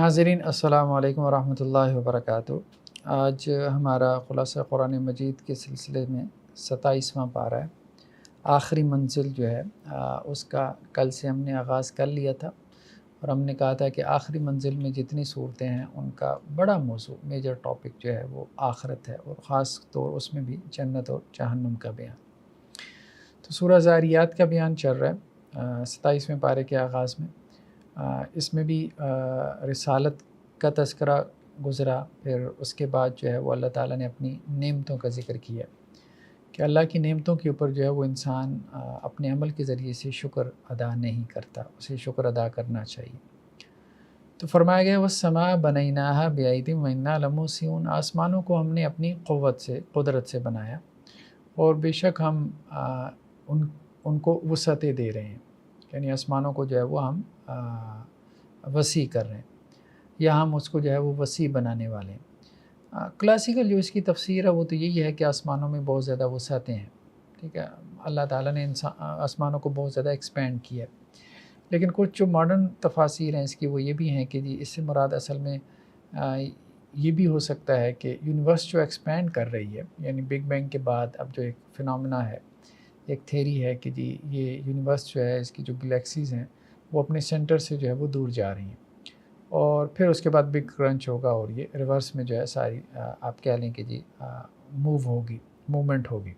ناظرین السلام علیکم ورحمۃ اللہ وبرکاتہ۔ آج ہمارا خلاصہ قرآن مجید کے سلسلے میں 27واں پارہ ہے۔ آخری منزل جو ہے اس کا کل سے ہم نے آغاز کر لیا تھا، اور ہم نے کہا تھا کہ آخری منزل میں جتنی صورتیں ہیں ان کا بڑا موضوع میجر ٹاپک جو ہے وہ آخرت ہے، اور خاص طور اس میں بھی جنت اور جہنم کا بیان۔ تو سورہ ذاریات کا بیان چل رہا ہے 27ویں پارے کے آغاز میں۔ اس میں بھی رسالت کا تذکرہ گزرا، پھر اس کے بعد جو ہے وہ اللہ تعالیٰ نے اپنی نعمتوں کا ذکر کیا کہ اللہ کی نعمتوں کے اوپر جو ہے وہ انسان اپنے عمل کے ذریعے سے شکر ادا نہیں کرتا، اسے شکر ادا کرنا چاہیے۔ تو فرمایا گیا والسماء بنیناہا بأید وإنا لموسعون، آسمانوں کو ہم نے اپنی قوت سے، قدرت سے بنایا، اور بے شک ہم ان کو وسعتیں دے رہے ہیں، یعنی آسمانوں کو جو ہے وہ ہم وسیع کر رہے ہیں، یا ہم اس کو جو ہے وہ وسیع بنانے والے ہیں۔ کلاسیکل جو اس کی تفسیر ہے وہ تو یہی ہے کہ آسمانوں میں بہت زیادہ وسعتیں ہیں، ٹھیک ہے، اللہ تعالیٰ نے آسمانوں کو بہت زیادہ ایکسپینڈ کیا ہے۔ لیکن کچھ جو ماڈرن تفاسیر ہیں اس کی وہ یہ بھی ہیں کہ جی اس سے مراد اصل میں یہ بھی ہو سکتا ہے کہ یونیورس جو ایکسپینڈ کر رہی ہے، یعنی بگ بینگ کے بعد اب جو ایک فنامنا ہے، ایک تھیری ہے کہ جی یہ یونیورس جو ہے، اس کی جو گلیکسیز ہیں وہ اپنے سینٹر سے جو ہے وہ دور جا رہی ہیں، اور پھر اس کے بعد بگ کرنچ ہوگا، اور یہ ریورس میں جو ہے ساری آپ کہہ لیں کہ جی موومنٹ ہوگی،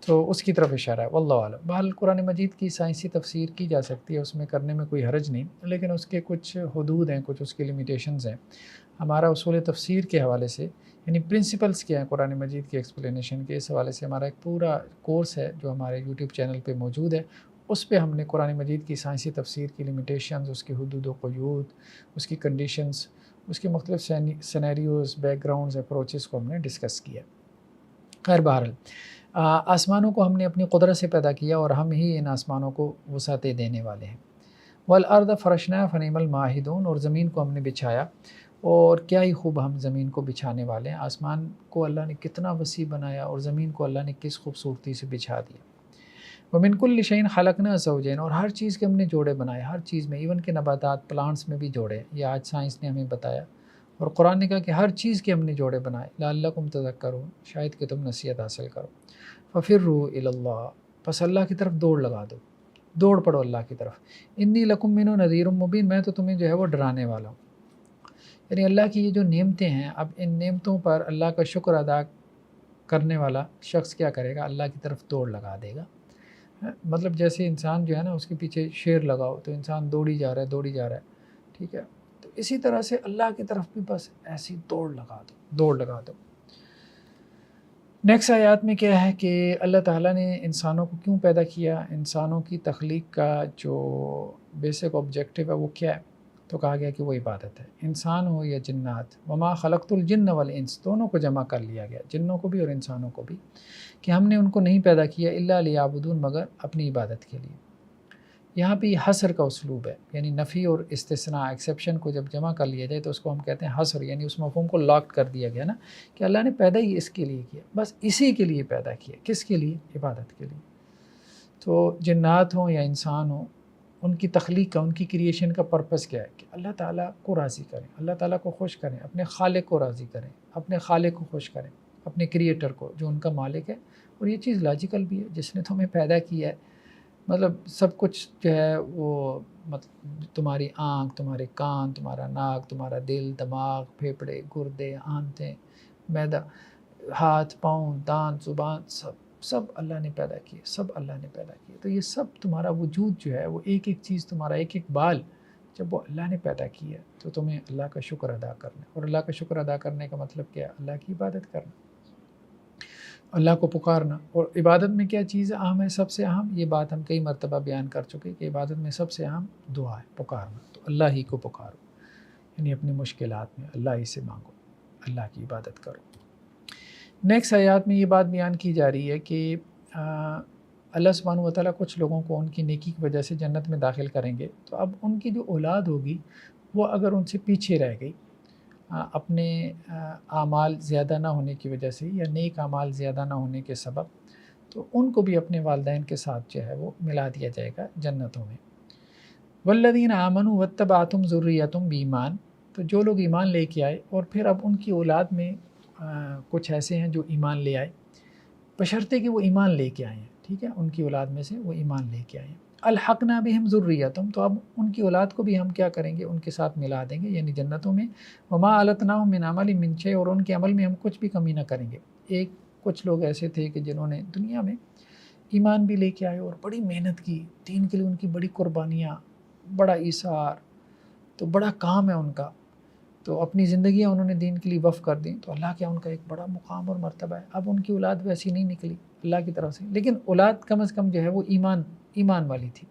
تو اس کی طرف اشارہ ہے، واللہ اعلم۔ بہرحال قرآن مجید کی سائنسی تفسیر کی جا سکتی ہے، اس میں کرنے میں کوئی حرج نہیں، لیکن اس کے کچھ حدود ہیں، کچھ اس کی لیمیٹیشنز ہیں۔ ہمارا اصول تفسیر کے حوالے سے، یعنی پرنسپلز کیا ہیں قرآن مجید کی ایکسپلینیشن کے، اس حوالے سے ہمارا ایک پورا کورس ہے جو ہمارے یوٹیوب چینل پہ موجود ہے۔ اس پہ ہم نے قرآن مجید کی سائنسی تفسیر کی لیمیٹیشنز، اس کی حدود و قیود، اس کی کنڈیشنز، اس کے مختلف سینیریوز، بیک گراؤنڈز، اپروچز کو ہم نے ڈسکس کیا۔ خیر بہرحال آسمانوں کو ہم نے اپنی قدرت سے پیدا کیا، اور ہم ہی ان آسمانوں کو وسعتیں دینے والے ہیں۔ والارض فرشناها فنعم الماہدون، اور زمین کو ہم نے بچھایا، اور کیا ہی خوب ہم زمین کو بچھانے والے ہیں۔ آسمان کو اللہ نے کتنا وسیع بنایا، اور زمین کو اللہ نے کس خوبصورتی سے بچھا دیا۔ وَمِن كُلِّ شَيْءٍ خَلَقْنَا زَوْجَيْنِ، اور ہر چیز کے ہم نے جوڑے بنائے، ہر چیز میں، ایون کہ نباتات، پلانٹس میں بھی جوڑے، یہ آج سائنس نے ہمیں بتایا، اور قرآن نے کہا کہ ہر چیز کے ہم نے جوڑے بنائے، لعلکم تذکرون، شاید کہ تم نصیحت حاصل کرو۔ فَفِرُّوا إِلَى اللَّهِ، پس اللہ کی طرف دوڑ لگا دو، دوڑ پڑو اللہ کی طرف۔ انی لکم منہ نذیر مبین، میں تو تمہیں جو ہے وہ ڈرانے والا ہوں۔ یعنی اللہ کی یہ جو نعمتیں ہیں، اب ان نعمتوں پر اللہ کا شکر ادا کرنے والا شخص کیا کرے گا؟ اللہ کی طرف دوڑ لگا دے گا۔ مطلب جیسے انسان جو ہے نا، اس کے پیچھے شیر لگاؤ تو انسان دوڑی جا رہا ہے، دوڑی جا رہا ہے، ٹھیک ہے، تو اسی طرح سے اللہ کی طرف بھی بس ایسی دوڑ لگا دو، دوڑ لگا دو۔ نیکسٹ آیات میں کیا ہے کہ اللہ تعالیٰ نے انسانوں کو کیوں پیدا کیا، انسانوں کی تخلیق کا جو بیسک آبجیکٹیو ہے وہ کیا ہے؟ تو کہا گیا کہ وہ عبادت ہے، انسان ہو یا جنات، وما خلقت الجن والانس، دونوں کو جمع کر لیا گیا، جنوں کو بھی اور انسانوں کو بھی، کہ ہم نے ان کو نہیں پیدا کیا الا لیعبدون، مگر اپنی عبادت کے لیے۔ یہاں پہ یہ حصر کا اسلوب ہے، یعنی نفی اور استثناء، ایکسیپشن کو جب جمع کر لیا جائے تو اس کو ہم کہتے ہیں حصر، یعنی اس مفہوم کو لاک کر دیا گیا نا، کہ اللہ نے پیدا ہی اس کے لیے کیا، بس اسی کے لیے پیدا کیا۔ کس کے لیے؟ عبادت کے لیے۔ تو جنات ہوں یا انسان ہوں، ان کی تخلیق کا، ان کی کریشن کا پرپس کیا ہے؟ کہ اللہ تعالیٰ کو راضی کریں، اللہ تعالیٰ کو خوش کریں، اپنے خالق کو راضی کریں، اپنے خالق کو خوش کریں، اپنے کریٹر کو جو ان کا مالک ہے۔ اور یہ چیز لاجیکل بھی ہے، جس نے تمہیں پیدا کیا ہے، مطلب سب کچھ جو ہے وہ، مطلب تمہاری آنکھ، تمہارے کان، تمہارا ناک، تمہارا دل، دماغ، پھیپھڑے، گردے، آنتیں، معدہ، ہاتھ، پاؤں، دانت، زبان، سب اللہ نے پیدا کیے، سب اللہ نے پیدا کیے۔ تو یہ سب تمہارا وجود جو ہے وہ ایک ایک چیز، تمہارا ایک ایک بال، جب وہ اللہ نے پیدا کی ہے تو تمہیں اللہ کا شکر ادا کرنا ہے۔ اور اللہ کا شکر ادا کرنے کا مطلب کیا ہے؟ اللہ کی عبادت کرنا، اللہ کو پکارنا۔ اور عبادت میں کیا چیز اہم ہے؟ سب سے اہم، یہ بات ہم کئی مرتبہ بیان کر چکے کہ عبادت میں سب سے اہم دعا ہے، پکارنا۔ تو اللہ ہی کو پکارو، یعنی اپنی مشکلات میں اللہ ہی سے مانگو، اللہ کی عبادت کرو۔ نیکسٹ آیات میں یہ بات بیان کی جا رہی ہے کہ اللہ سبحانہ و تعالیٰ کچھ لوگوں کو ان کی نیکی کی وجہ سے جنت میں داخل کریں گے، تو اب ان کی جو اولاد ہوگی وہ اگر ان سے پیچھے رہ گئی اپنے اعمال زیادہ نہ ہونے کی وجہ سے، یا نیک اعمال زیادہ نہ ہونے کے سبب، تو ان کو بھی اپنے والدین کے ساتھ جو ہے وہ ملا دیا جائے گا جنتوں میں۔ والذین آمنوا واتبعتہم ذریتہم بایمان، تو جو لوگ ایمان لے کے آئے اور پھر اب ان کی اولاد میں کچھ ایسے ہیں جو ایمان لے آئے، بشرطے کہ وہ ایمان لے کے آئے ہیں، ٹھیک ہے، ان کی اولاد میں سے وہ ایمان لے کے آئے ہیں، الحقنا بہم ذریتہم، تو اب ان کی اولاد کو بھی ہم کیا کریں گے، ان کے ساتھ ملا دیں گے یعنی جنتوں میں، وما التناہم من عمل من شیء، اور ان کے عمل میں ہم کچھ بھی کمی نہ کریں گے۔ کچھ لوگ ایسے تھے کہ جنہوں نے دنیا میں ایمان بھی لے کے آئے اور بڑی محنت کی، دین کے لیے ان کی بڑی قربانیاں، بڑا ایثار، تو بڑا کام ہے ان کا، تو اپنی زندگیاں انہوں نے دین کے لیے وقف کر دیں، تو اللہ کیا ان کا ایک بڑا مقام اور مرتبہ ہے۔ اب ان کی اولاد ویسی نہیں نکلی اللہ کی طرف سے، لیکن اولاد کم از کم جو ہے وہ ایمان والی تھی،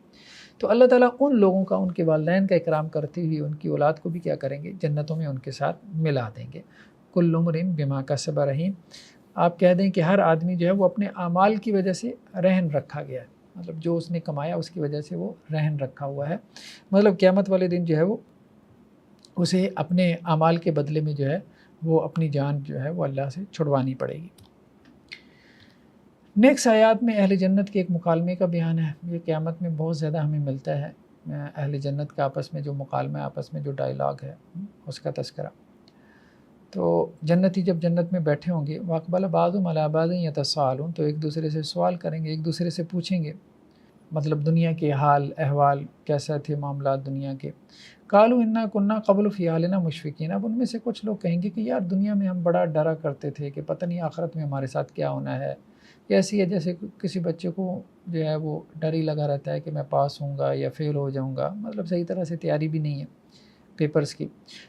تو اللہ تعالیٰ ان لوگوں کا، ان کے والدین کا اکرام کرتے ہوئے ان کی اولاد کو بھی کیا کریں گے، جنتوں میں ان کے ساتھ ملا دیں گے۔ کل امرئ بما کسب رہین، آپ کہہ دیں کہ ہر آدمی جو ہے وہ اپنے اعمال کی وجہ سے رہن رکھا گیا ہے، مطلب جو اس نے کمایا اس کی وجہ سے وہ رہن رکھا ہوا ہے، مطلب قیامت والے دن جو ہے وہ اسے اپنے اعمال کے بدلے میں جو ہے وہ اپنی جان جو ہے وہ اللہ سے چھڑوانی پڑے گی۔ نیکسٹ آیات میں اہل جنت کے ایک مکالمے کا بیان ہے، یہ قیامت میں بہت زیادہ ہمیں ملتا ہے، اہل جنت کا آپس میں جو مکالمہ، آپس میں جو ڈائلاگ ہے اس کا تذکرہ۔ تو جنتی جب جنت میں بیٹھے ہوں گے، واقبل بعضهم علی بعض یتساءلون، تو ایک دوسرے سے سوال کریں گے، ایک دوسرے سے پوچھیں گے، مطلب دنیا کے حال احوال کیسا تھے، معاملات دنیا کے۔ قالوا انا کنا قبل فی اہلنا مشفقین، اب ان میں سے کچھ لوگ کہیں گے کہ یار دنیا میں ہم بڑا ڈرا کرتے تھے کہ پتہ نہیں آخرت میں ہمارے ساتھ کیا ہونا ہے، ایسی ہے جیسے کسی بچے کو جو ہے وہ ڈر ہی لگا رہتا ہے کہ میں پاس ہوں گا یا فیل ہو جاؤں گا، مطلب صحیح طرح سے تیاری بھی نہیں ہے پیپرز کی،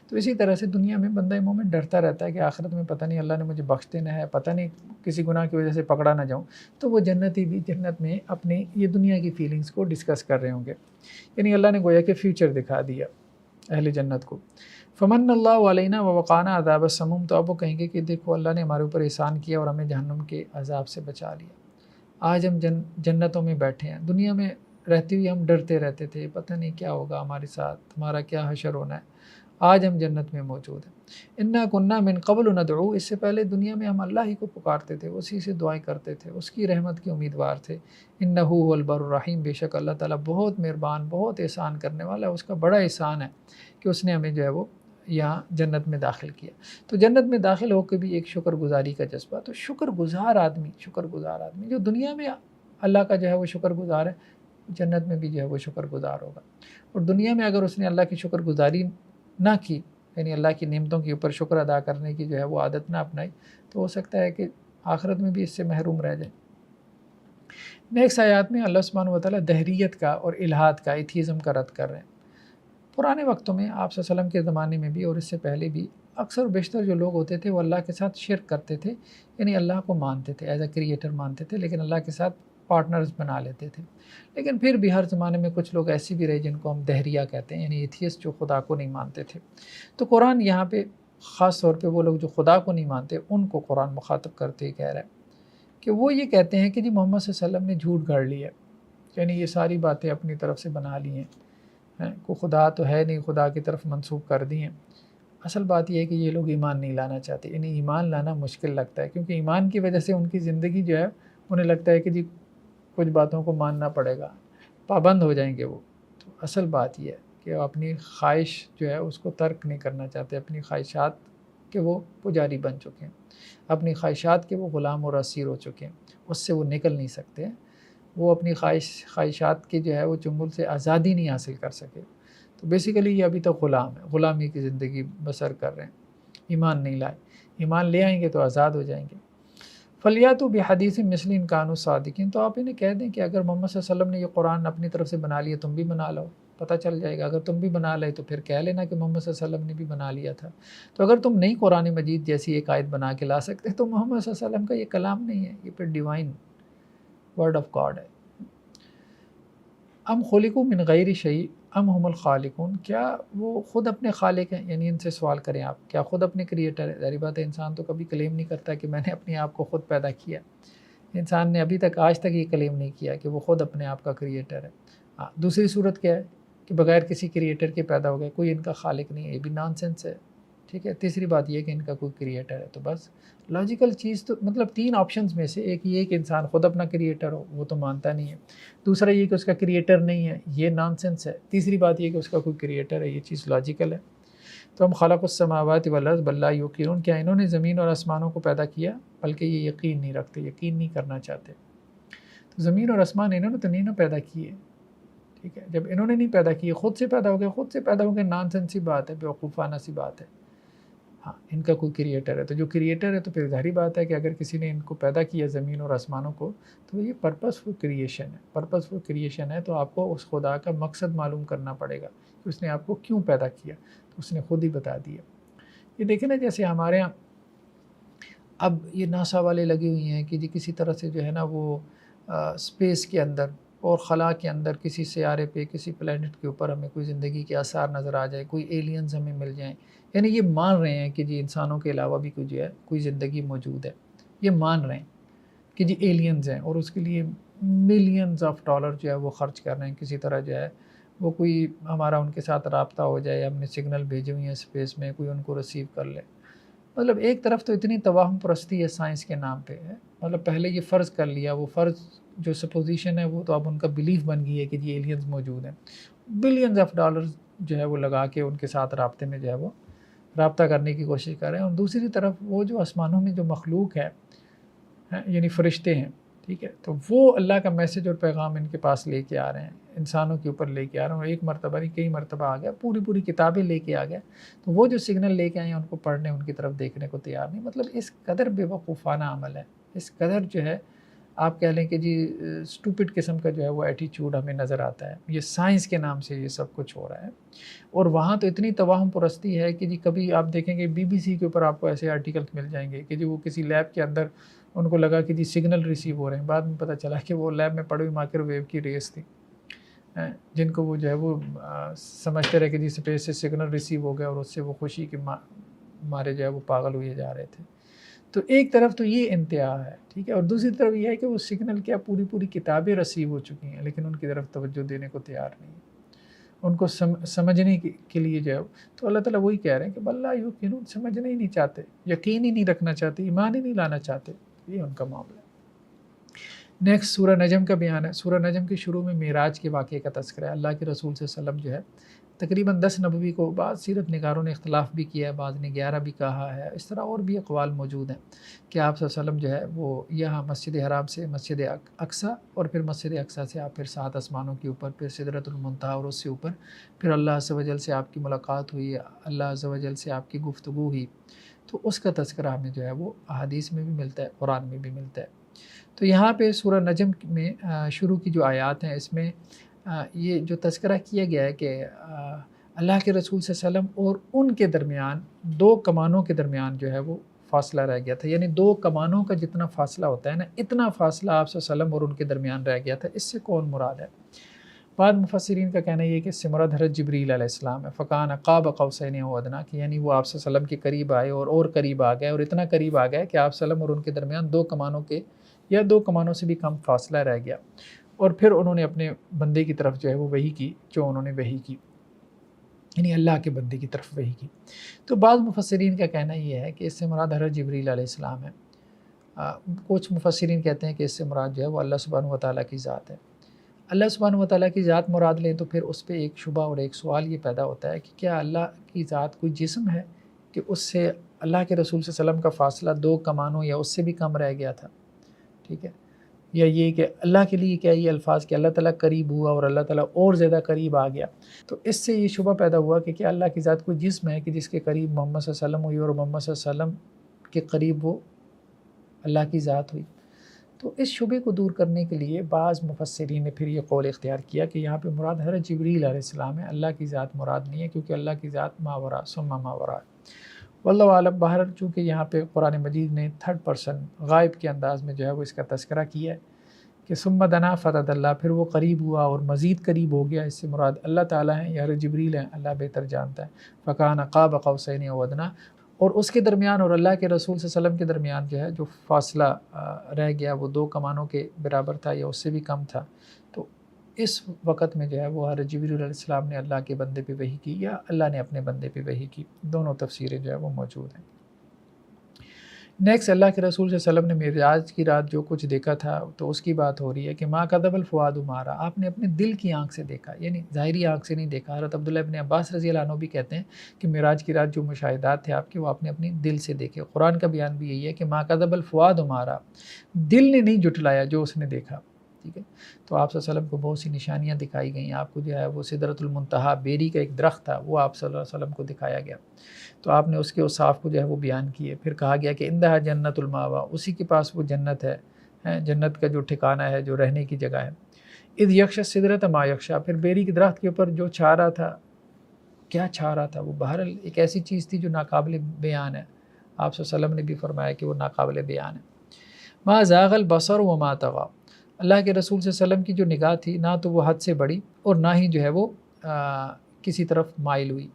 تو اسی طرح سے دنیا میں بندہ مومن ڈرتا رہتا ہے کہ آخرت میں پتہ نہیں اللہ نے مجھے بخش دینا ہے، پتہ نہیں کسی گناہ کی وجہ سے پکڑا نہ جاؤں، تو وہ جنتی بھی جنت میں اپنی یہ دنیا کی فیلنگز کو ڈسکس کر رہے ہوں گے، یعنی اللہ نے گویا کہ فیوچر دکھا دیا اہل جنت کو۔ فمن اللہ علینا ووقانا عذاب السموم، تو اب وہ کہیں گے کہ دیکھو اللہ نے ہمارے اوپر احسان کیا اور ہمیں جہنم کے عذاب سے بچا لیا، آج ہم جنتوں میں بیٹھے ہیں، دنیا میں رہتے ہوئے ہم ڈرتے رہتے تھے پتہ نہیں کیا ہوگا ہمارے ساتھ، ہمارا کیا حشر ہونا ہے، آج ہم جنت میں موجود ہیں۔ انا کنا من قبل ندعو، اس سے پہلے دنیا میں ہم اللہ ہی کو پکارتے تھے، اسی سے دعائیں کرتے تھے، اس کی رحمت کے امیدوار تھے۔ انہ هو البر الرحیم، بے شک اللہ تعالیٰ بہت مہربان، بہت احسان کرنے والا ہے، اس کا بڑا احسان ہے کہ اس نے ہمیں جو ہے وہ یہاں جنت میں داخل کیا۔ تو جنت میں داخل ہو کے بھی ایک شکر گزاری کا جذبہ، تو شکر گزار آدمی جو دنیا میں اللہ کا جو ہے وہ شکر گزار ہے، جنت میں بھی جو ہے وہ شکر گزار ہوگا۔ اور دنیا میں اگر اس نے اللہ کی شکر گزاری نہ کی، یعنی اللہ کی نعمتوں کے اوپر شکر ادا کرنے کی جو ہے وہ عادت نہ اپنائی، تو ہو سکتا ہے کہ آخرت میں بھی اس سے محروم رہ جائے۔ نیکسٹ آیات میں اللہ سبحانہ وتعالیٰ دہریت کا اور الہاد کا، ایتھیزم کا رد کر رہے ہیں۔ پرانے وقتوں میں آپ صلی اللہ علیہ وسلم کے زمانے میں بھی اور اس سے پہلے بھی اکثر و بیشتر جو لوگ ہوتے تھے وہ اللہ کے ساتھ شرک کرتے تھے، یعنی اللہ کو مانتے تھے، ایز اے کریٹر مانتے تھے، لیکن اللہ کے ساتھ پارٹنرز بنا لیتے تھے۔ لیکن پھر بھی ہر زمانے میں کچھ لوگ ایسی بھی رہے جن کو ہم دہریہ کہتے ہیں، یعنی ایتھیسٹ، جو خدا کو نہیں مانتے تھے۔ تو قرآن یہاں پہ خاص طور پہ وہ لوگ جو خدا کو نہیں مانتے ان کو قرآن مخاطب کرتے ہی کہہ رہا ہے کہ وہ یہ کہتے ہیں کہ جی محمد صلی اللہ علیہ وسلم نے جھوٹ گھڑ لی ہے، یعنی یہ ساری باتیں اپنی طرف سے بنا لی ہیں، کو خدا تو ہے نہیں، خدا کی طرف منسوب کر دی ہیں۔ اصل بات یہ ہے کہ یہ لوگ ایمان نہیں لانا چاہتے، یعنی ایمان لانا مشکل لگتا ہے، کیونکہ ایمان کی وجہ سے ان کی زندگی جو ہے انہیں لگتا ہے کہ جی کچھ باتوں کو ماننا پڑے گا، پابند ہو جائیں گے وہ۔ تو اصل بات یہ ہے کہ وہ اپنی خواہش جو ہے اس کو ترک نہیں کرنا چاہتے، اپنی خواہشات کے وہ پجاری بن چکے ہیں، اپنی خواہشات کے وہ غلام اور اسیر ہو چکے ہیں، اس سے وہ نکل نہیں سکتے، وہ اپنی خواہشات کے جو ہے وہ چنگل سے آزادی نہیں حاصل کر سکے۔ تو بیسیکلی یہ ابھی تک غلام ہے، غلامی کی زندگی بسر کر رہے ہیں، ایمان نہیں لائے، ایمان لے آئیں گے تو آزاد ہو جائیں گے۔ فلیاتوا بحدیث مثل ان کانوا صادقین، تو آپ انہیں کہہ دیں کہ اگر محمد صلی اللہ علیہ وسلم نے یہ قرآن اپنی طرف سے بنا لیا، تم بھی بنا لو، پتہ چل جائے گا۔ اگر تم بھی بنا لے تو پھر کہہ لینا کہ محمد صلی اللہ علیہ وسلم نے بھی بنا لیا تھا۔ تو اگر تم نہیں قرآن مجید جیسی ایک آیت بنا کے لا سکتے تو محمد صلی اللہ علیہ وسلم کا یہ کلام نہیں ہے، یہ پھر ڈیوائن ورڈ آف گاڈ ہے۔ ام خلقوا من غیر شیء ام هم الخالقون، کیا وہ خود اپنے خالق ہیں؟ یعنی ان سے سوال کریں آپ، کیا خود اپنے کریٹر ہے؟ ظاہر بات ہے انسان تو کبھی کلیم نہیں کرتا کہ میں نے اپنے آپ کو خود پیدا کیا، انسان نے ابھی تک آج تک یہ کلیم نہیں کیا کہ وہ خود اپنے آپ کا کریٹر ہے۔ دوسری صورت کیا ہے کہ بغیر کسی کریٹر کے پیدا ہو گئے، کوئی ان کا خالق نہیں ہے، یہ بھی نان سینس ہے، ٹھیک ہے۔ تیسری بات یہ کہ ان کا کوئی کریٹر ہے، تو بس لاجیکل چیز تو مطلب تین آپشنز میں سے ایک یہ کہ انسان خود اپنا کریٹر ہو، وہ تو مانتا نہیں ہے۔ دوسرا یہ کہ اس کا کریٹر نہیں ہے، یہ نان سینس ہے۔ تیسری بات یہ کہ اس کا کوئی کریٹر ہے، یہ چیز لاجیکل ہے۔ تو ہم خلق السماوات والارض بل لا یوقنون، کیا انہوں نے زمین اور آسمانوں کو پیدا کیا بلکہ یہ یقین نہیں رکھتے، یقین نہیں کرنا چاہتے۔ تو زمین اور آسمان انہوں نے تو نہیں پیدا کیے، ٹھیک ہے، جب انہوں نے نہیں پیدا کیے، خود سے پیدا ہو گئے، خود سے پیدا ہو گئے، نان سینس سی بات ہے، بیوقوفانہ سی بات ہے۔ ہاں، ان کا کوئی کریٹر ہے، تو جو کریٹر ہے تو پھر ظاہری بات ہے کہ اگر کسی نے ان کو پیدا کیا زمین اور آسمانوں کو، تو یہ پرپسفل کریشن ہے، پرپسفل کریشن ہے، تو آپ کو اس خدا کا مقصد معلوم کرنا پڑے گا کہ اس نے آپ کو کیوں پیدا کیا، تو اس نے خود ہی بتا دیا۔ یہ دیکھیں نا، جیسے ہمارے ہاں اب یہ ناسا والے لگے ہوئی ہیں کہ جی کسی طرح سے جو ہے نا وہ اسپیس کے اندر اور خلا کے اندر کسی سیارے پہ، کسی پلینٹ کے اوپر ہمیں کوئی زندگی کے آثار نظر آ جائے، کوئی ایلینز ہمیں مل جائیں، یعنی یہ مان رہے ہیں کہ جی انسانوں کے علاوہ بھی کوئی جو ہے کوئی زندگی موجود ہے، یہ مان رہے ہیں کہ جی ایلینز ہیں، اور اس کے لیے ملینز آف ڈالر جو ہے وہ خرچ کر رہے ہیں، کسی طرح جو ہے وہ کوئی ہمارا ان کے ساتھ رابطہ ہو جائے، ہم نے سگنل بھیجے ہوئے ہیں اسپیس میں، کوئی ان کو ریسیو کر لے۔ مطلب ایک طرف تو اتنی توہم پرستی ہے سائنس کے نام پہ ہے، مطلب پہلے یہ فرض کر لیا، وہ فرض جو سپوزیشن ہے وہ تو اب ان کا بلیف بن گئی ہے کہ جی ایلینز موجود ہیں، بلینز آف ڈالرز جو ہے وہ لگا کے ان کے ساتھ رابطے میں جو ہے وہ رابطہ کرنے کی کوشش کر رہے ہیں۔ اور دوسری طرف وہ جو آسمانوں میں جو مخلوق ہے یعنی فرشتے ہیں، ٹھیک ہے، تو وہ اللہ کا میسج اور پیغام ان کے پاس لے کے آ رہے ہیں، انسانوں کے اوپر لے کے آ رہے ہیں، اور ایک مرتبہ نہیں کئی مرتبہ آ گیا، پوری کتابیں لے کے آ گیا، تو وہ جو سگنل لے کے آئے ہیں ان کو پڑھنے، ان کی طرف دیکھنے کو تیار نہیں۔ مطلب اس قدر بے وقوفانہ عمل ہے، اس قدر جو ہے آپ کہہ لیں کہ جی اسٹوپڈ قسم کا جو ہے وہ ایٹیچیوڈ ہمیں نظر آتا ہے، یہ سائنس کے نام سے یہ سب کچھ ہو رہا ہے۔ اور وہاں تو اتنی توہم پرستی ہے کہ جی کبھی آپ دیکھیں گے BBC کے اوپر آپ کو ایسے آرٹیکل مل جائیں گے کہ جی وہ کسی لیب کے اندر ان کو لگا کہ جی سگنل ریسیو ہو رہے ہیں، بعد میں پتہ چلا کہ وہ لیب میں پڑی ہوئی مائکرو ویو کی ریس تھی، جن کو وہ جو ہے وہ سمجھتے رہے کہ جی اسپیس سے سگنل ریسیو ہو گیا، اور اس سے وہ خوشی کے مارے جو ہے وہ پاگل ہوئے جا رہے تھے۔ تو ایک طرف تو یہ انتہا ہے، ٹھیک ہے، اور دوسری طرف یہ ہے کہ وہ سگنل کیا پوری کتابیں ریسیو ہو چکی ہیں، لیکن ان کی طرف توجہ دینے کو تیار نہیں ہے، ان کو سمجھنے کے لیے جو ہے، تو اللہ تعالیٰ وہی کہہ رہے ہیں کہ بلّہ یوقنون، سمجھنا ہی نہیں چاہتے، یقین ہی نہیں رکھنا چاہتے، ایمان ہی نہیں لانا چاہتے، یہ ان کا معاملہ ہے۔ نیکسٹ سورہ نجم کا بیان ہے۔ سورہ نجم کے شروع میں معراج کے واقعے کا تذکرہ ہے۔ اللہ کے رسول صلی اللہ علیہ وسلم جو ہے تقریباً 10 نبوی کو بعض سیرت نگاروں نے اختلاف بھی کیا ہے، بعض نے 11 بھی کہا ہے، اس طرح اور بھی اقوال موجود ہیں کہ آپ صلی اللہ علیہ وسلم جو ہے وہ یہاں مسجد حرام سے مسجد اقصیٰ، اور پھر مسجد اقصیٰ سے آپ پھر 7 آسمانوں کے اوپر، پھر سدرۃ المنتہا، اور اس سے اوپر پھر اللہ عز و جل سے آپ کی ملاقات ہوئی، اللہ عز و جل سے آپ کی گفتگو ہوئی، تو اس کا تذکرہ ہمیں جو ہے وہ احادیث میں بھی ملتا ہے، قرآن میں بھی ملتا ہے۔ تو یہاں پہ سورہ نجم میں شروع کی جو آیات ہیں، اس میں یہ جو تذکرہ کیا گیا ہے کہ اللہ کے رسول صلی اللہ علیہ وسلم اور ان کے درمیان 2 کمانوں کے درمیان جو ہے وہ فاصلہ رہ گیا تھا، یعنی 2 کمانوں کا جتنا فاصلہ ہوتا ہے نا، اتنا فاصلہ آپ صلی اللہ علیہ وسلم اور ان کے درمیان رہ گیا تھا۔ اس سے کون مراد ہے؟ بعض مفسرین کا کہنا یہ ہے کہ اس سے مراد حضرت جبریل علیہ السلام ہے، فکان قاب قوسین او ادنیٰ، کہ یعنی وہ آپ صلی اللہ علیہ وسلم کے قریب آئے اور قریب آ گئے، اور اتنا قریب آ گئے کہ آپ صلی اللہ علیہ وسلم اور ان کے درمیان 2 کمانوں کے یا 2 کمانوں سے بھی کم فاصلہ رہ گیا، اور پھر انہوں نے اپنے بندے کی طرف جو ہے وہ وحی کی، جو انہوں نے وحی کی، یعنی اللہ کے بندے کی طرف وحی کی۔ تو بعض مفسرین کا کہنا یہ ہے کہ اس سے مراد حضرت جبریل علیہ السلام ہے۔ کچھ مفسرین کہتے ہیں کہ اس سے مراد جو ہے وہ اللہ سبحانہ و تعالیٰ کی ذات ہے۔ اللہ سبحانہ و تعالیٰ کی ذات مراد لیں تو پھر اس پہ ایک شبہ اور ایک سوال یہ پیدا ہوتا ہے کہ کیا اللہ کی ذات کوئی جسم ہے کہ اس سے اللہ کے رسول صلی اللہ علیہ وسلم کا فاصلہ 2 کمانوں یا اس سے بھی کم رہ گیا تھا، ٹھیک ہے، یا یہ کہ اللہ کے لیے کیا یہ الفاظ کہ اللہ تعالیٰ قریب ہوا اور اللہ تعالیٰ اور زیادہ قریب آ گیا، تو اس سے یہ شبہ پیدا ہوا کہ کیا اللہ کی ذات کوئی جسم ہے کہ جس کے قریب محمد صلی اللہ علیہ وسلم ہوئی اور محمد صلی اللہ علیہ وسلم کے قریب وہ اللہ کی ذات ہوئی۔ تو اس شبے کو دور کرنے کے لیے بعض مفسرین نے پھر یہ قول اختیار کیا کہ یہاں پہ مراد حضرت جبریل علیہ السلام ہے، اللہ کی ذات مراد نہیں ہے، کیونکہ اللہ کی ذات ماورا ثم ماورا ہے۔ واللہ عالم، باہر چونکہ یہاں پہ قرآن مجید نے 3rd پرسن غائب کے انداز میں جو ہے وہ اس کا تذکرہ کیا ہے کہ ثم دنا فتدلی، پھر وہ قریب ہوا اور مزید قریب ہو گیا، اس سے مراد اللہ تعالیٰ ہیں یا حضرت جبریل ہیں، اللہ بہتر جانتا ہے۔ فکان قاب قوسین او ادنیٰ، اور اس کے درمیان اور اللہ کے رسول صلی اللہ علیہ وسلم کے درمیان جو ہے جو فاصلہ رہ گیا وہ 2 کمانوں کے برابر تھا یا اس سے بھی کم تھا، تو اس وقت میں جو ہے وہ حضرت جبریل علیہ السلام نے اللہ کے بندے پہ وحی کی یا اللہ نے اپنے بندے پہ وحی کی، دونوں تفسیریں جو ہے وہ موجود ہیں۔ نیکسٹ اللہ کے رسول صلی اللہ علیہ وسلم نے معراج کی رات جو کچھ دیکھا تھا تو اس کی بات ہو رہی ہے کہ ما کذب الفؤاد ما رأى، آپ نے اپنے دل کی آنکھ سے دیکھا، یعنی ظاہری آنکھ سے نہیں دیکھا۔ حضرت عبداللہ ابن عباس رضی اللہ عنہ بھی کہتے ہیں کہ معراج کی رات جو مشاہدات تھے آپ کے وہ آپ نے اپنے دل سے دیکھے۔ قرآن کا بیان بھی یہی ہے کہ ما کذب الفؤاد ما رأى، دل نے نہیں جھٹلایا جو اس نے دیکھا، ٹھیک ہے۔ تو آپ صلی اللہ علیہ وسلم کو بہت سی نشانیاں دکھائی گئیں، آپ کو جو ہے وہ سدرۃ المنتہا بیری کا ایک درخت تھا وہ آپ صلی اللہ علیہ وسلم کو دکھایا گیا، تو آپ نے اس کے اوصاف کو جو ہے وہ بیان کیے۔ پھر کہا گیا کہ اندہا جنت الماوا، اسی کے پاس وہ جنت ہے، جنت کا جو ٹھکانہ ہے، جو رہنے کی جگہ ہے۔ اذ یغشی السدرۃ ما یغشی، پھر بیری کے درخت کے اوپر جو چھا رہا تھا، کیا چھا رہا تھا وہ بہرحال ایک ایسی چیز تھی جو ناقابل بیان ہے، آپ صلی اللہ علیہ وسلم نے بھی فرمایا کہ وہ ناقابل بیان ہے۔ ما زاغ البصر وما طغى، اللہ کے رسول صلی اللہ علیہ وسلم کی جو نگاہ تھی نہ تو وہ حد سے بڑی اور نہ ہی جو ہے وہ کسی طرف مائل ہوئی۔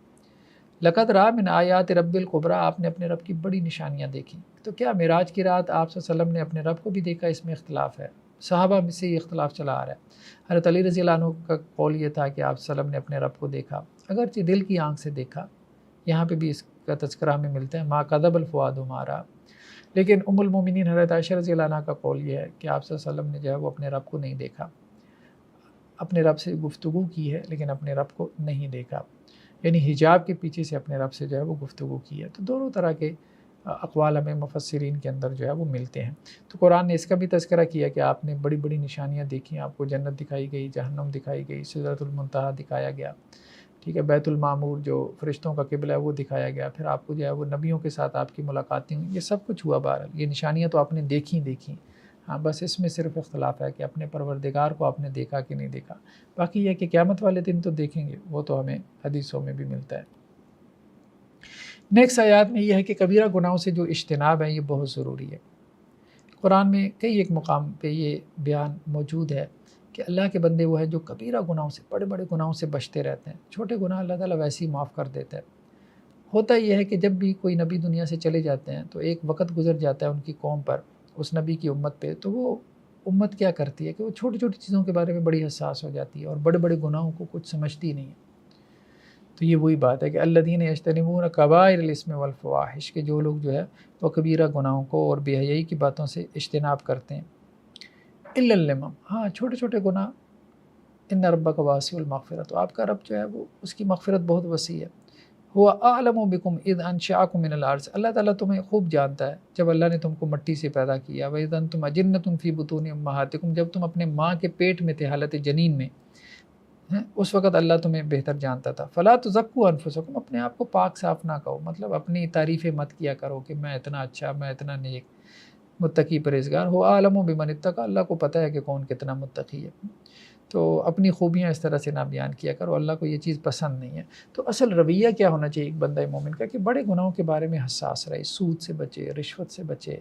لقد رأى من آیات رب الکبریٰ، آپ نے اپنے رب کی بڑی نشانیاں دیکھی۔ تو کیا معراج کی رات آپ صلی اللہ علیہ وسلم نے اپنے رب کو بھی دیکھا؟ اس میں اختلاف ہے، صحابہ میں سے یہ اختلاف چلا آ رہا ہے۔ حضرت علی رضی اللہ عنہ کا قول یہ تھا کہ آپ صلی اللہ علیہ وسلم نے اپنے رب کو دیکھا، اگرچہ دل کی آنکھ سے دیکھا، یہاں پہ بھی اس کا تذکرہ ہمیں ملتا ہے ما کذب الفؤاد ما رأى، لیکن ام المومنین حضرت عائشہ رضی اللہ عنہ کا قول یہ ہے کہ آپ صلی اللہ علیہ وسلم نے جو ہے وہ اپنے رب کو نہیں دیکھا، اپنے رب سے گفتگو کی ہے لیکن اپنے رب کو نہیں دیکھا، یعنی حجاب کے پیچھے سے اپنے رب سے جو ہے وہ گفتگو کی ہے۔ تو دونوں طرح کے اقوال ہمیں مفسرین کے اندر جو ہے وہ ملتے ہیں۔ تو قرآن نے اس کا بھی تذکرہ کیا کہ آپ نے بڑی بڑی نشانیاں دیکھی، آپ کو جنت دکھائی گئی، جہنم دکھائی گئی، سدرۃ المنتہا دکھایا گیا، ٹھیک ہے، بیت المعمور جو فرشتوں کا قبلہ ہے وہ دکھایا گیا، پھر آپ کو جو ہے وہ نبیوں کے ساتھ آپ کی ملاقاتیں ہوئیں، یہ سب کچھ ہوا بہرحال، یہ نشانیاں تو آپ نے دیکھیں۔ ہاں بس اس میں صرف اختلاف ہے کہ اپنے پروردگار کو آپ نے دیکھا کہ نہیں دیکھا۔ باقی یہ کہ قیامت والے دن تو دیکھیں گے، وہ تو ہمیں حدیثوں میں بھی ملتا ہے۔ نیکسٹ آیات میں یہ ہے کہ کبیرہ گناہوں سے جو اجتناب ہے یہ بہت ضروری ہے۔ قرآن میں کئی ایک مقام پہ یہ بیان موجود ہے کہ اللہ کے بندے وہ ہے جو کبیرہ گناہوں سے، بڑے بڑے گناہوں سے بچتے رہتے ہیں، چھوٹے گناہ اللہ تعالیٰ ویسے ہی معاف کر دیتا ہے۔ ہوتا یہ ہے کہ جب بھی کوئی نبی دنیا سے چلے جاتے ہیں تو ایک وقت گزر جاتا ہے ان کی قوم پر، اس نبی کی امت پہ، تو وہ امت کیا کرتی ہے کہ وہ چھوٹی چھوٹی چیزوں کے بارے میں بڑی حساس ہو جاتی ہے اور بڑے بڑے گناہوں کو کچھ سمجھتی نہیں ہے۔ تو یہ وہی بات ہے کہ الذین یجتنبون کبائر الاثم والفواحش، کہ جو لوگ جو ہے وہ کبیرہ گناہوں کو اور بے حیائی کی باتوں سے اجتناب کرتے ہیں۔ الا اللمم، ہاں چھوٹے چھوٹے گناہ، ان ربک واسع المغفرۃ، تو آپ کا رب جو ہے وہ اس کی مغفرت بہت وسیع ہے۔ هو اعلم بکم اذ انشأکم من الارض، اللہ تعالیٰ تمہیں خوب جانتا ہے جب اللہ نے تم کو مٹی سے پیدا کیا، وَإِذْ أَنْتُمْ أَجِنَّةٌ فِي بُطُونِ أُمَّهَاتِكُمْ، جب تم اپنے ماں کے پیٹ میں تھے حالت جنین میں، اس وقت اللہ تمہیں بہتر جانتا تھا۔ فَلَا تُزَكُّوا أَنفُسَكُمْ، اپنے آپ کو پاک صاف نہ کہو، مطلب اپنی تعریفیں مت کیا کرو کہ میں اتنا اچھا، میں اتنا نیک، متقی پرہیزگار ہو۔ عالم و بمن اتقى، اللہ کو پتہ ہے کہ کون کتنا متقی ہے۔ تو اپنی خوبیاں اس طرح سے نہ بیان کیا کرو، اللہ کو یہ چیز پسند نہیں ہے۔ تو اصل رویہ کیا ہونا چاہیے ایک بندہ مومن کا کہ بڑے گناہوں کے بارے میں حساس رہے، سود سے بچے، رشوت سے بچے،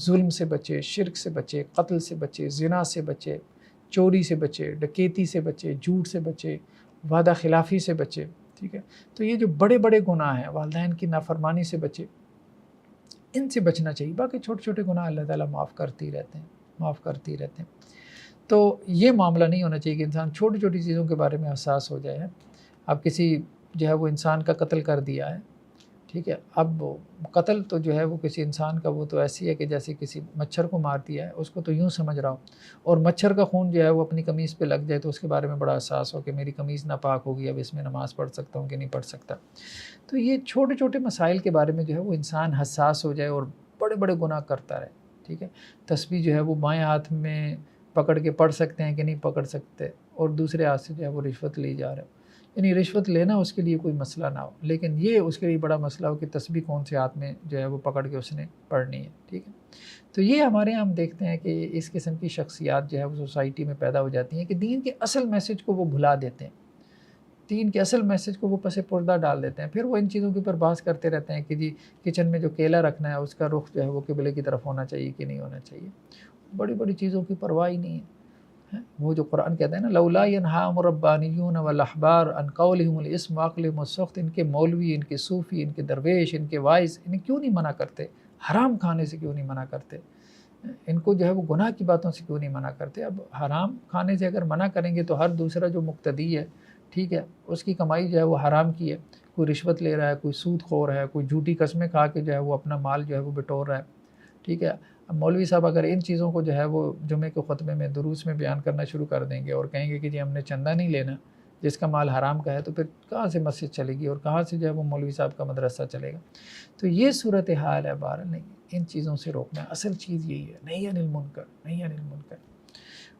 ظلم سے بچے، شرک سے بچے، قتل سے بچے، زنا سے بچے، چوری سے بچے، ڈکیتی سے بچے، جھوٹ سے بچے، وعدہ خلافی سے بچے، ٹھیک ہے۔ تو یہ جو بڑے بڑے گناہ ہیں، والدین کی نافرمانی سے بچے، ان سے بچنا چاہیے۔ باقی چھوٹے چھوٹے گناہ اللہ تعالیٰ معاف کرتے ہی رہتے ہیں۔ تو یہ معاملہ نہیں ہونا چاہیے کہ انسان چھوٹی چھوٹی چیزوں کے بارے میں حساس ہو جائے۔ اب کسی جو ہے وہ انسان کا قتل کر دیا ہے، ٹھیک ہے، اب قتل تو جو ہے وہ کسی انسان کا وہ تو ایسی ہے کہ جیسے کسی مچھر کو مار دیا ہے، اس کو تو یوں سمجھ رہا ہوں، اور مچھر کا خون جو ہے وہ اپنی قمیض پہ لگ جائے تو اس کے بارے میں بڑا حساس ہو کہ میری قمیض ناپاک ہوگی، اب اس میں نماز پڑھ سکتا ہوں کہ نہیں پڑھ سکتا۔ تو یہ چھوٹے چھوٹے مسائل کے بارے میں جو ہے وہ انسان حساس ہو جائے اور بڑے بڑے گناہ کرتا رہے، ٹھیک ہے۔ تسبیح جو ہے وہ بائیں ہاتھ میں پکڑ کے پڑھ سکتے ہیں کہ نہیں پکڑ سکتے، اور دوسرے ہاتھ سے جو ہے وہ رشوت لی جا رہے ہو، یعنی رشوت لینا اس کے لیے کوئی مسئلہ نہ ہو، لیکن یہ اس کے لیے بڑا مسئلہ ہو کہ تسبیح کون سے ہاتھ میں جو ہے وہ پکڑ کے اس نے پڑھنی ہے، ٹھیک ہے۔ تو یہ ہمارے یہاں ہم دیکھتے ہیں کہ اس قسم کی شخصیات جو ہے وہ سوسائٹی میں پیدا ہو جاتی ہیں کہ دین کے اصل میسج کو وہ بھلا دیتے ہیں، دین کے اصل میسج کو وہ پس پردہ ڈال دیتے ہیں، پھر وہ ان چیزوں کے اوپر بحث کرتے رہتے ہیں کہ جی کچن میں جو کیلا رکھنا ہے اس کا رخ جو ہے وہ قبلے کی طرف ہونا چاہیے کہ نہیں ہونا چاہیے، بڑی بڑی چیزوں کی پرواہ ہی نہیں ہے۔ وہ جو قرآن کہتا ہے نا لولا ینہاہم الربانیون والاحبار عن قولہم الاسم واکلہم السحت، ان کے مولوی، ان کے صوفی، ان کے درویش، ان کے وائز انہیں کیوں نہیں منع کرتے، حرام کھانے سے کیوں نہیں منع کرتے، ان کو جو ہے وہ گناہ کی باتوں سے کیوں نہیں منع کرتے۔ اب حرام کھانے سے اگر منع کریں گے تو ہر دوسرا جو مقتدی ہے، ٹھیک ہے، اس کی کمائی جو ہے وہ حرام کی ہے، کوئی رشوت لے رہا ہے، کوئی سود خور ہے، کوئی جھوٹی قسمیں کھا کے جو ہے وہ اپنا مال جو ہے وہ بٹور رہا ہے، ٹھیک ہے. اب مولوی صاحب اگر ان چیزوں کو جو ہے وہ جمعے کے خطبے میں دروس میں بیان کرنا شروع کر دیں گے اور کہیں گے کہ جی ہم نے چندہ نہیں لینا جس کا مال حرام کا ہے، تو پھر کہاں سے مسجد چلے گی اور کہاں سے جو ہے وہ مولوی صاحب کا مدرسہ چلے گا؟ تو یہ صورتحال ہے. بہرحال نہیں، ان چیزوں سے روکنا ہے. اصل چیز یہی ہے، نہیں عن المنکر، نہیں عن المنکر.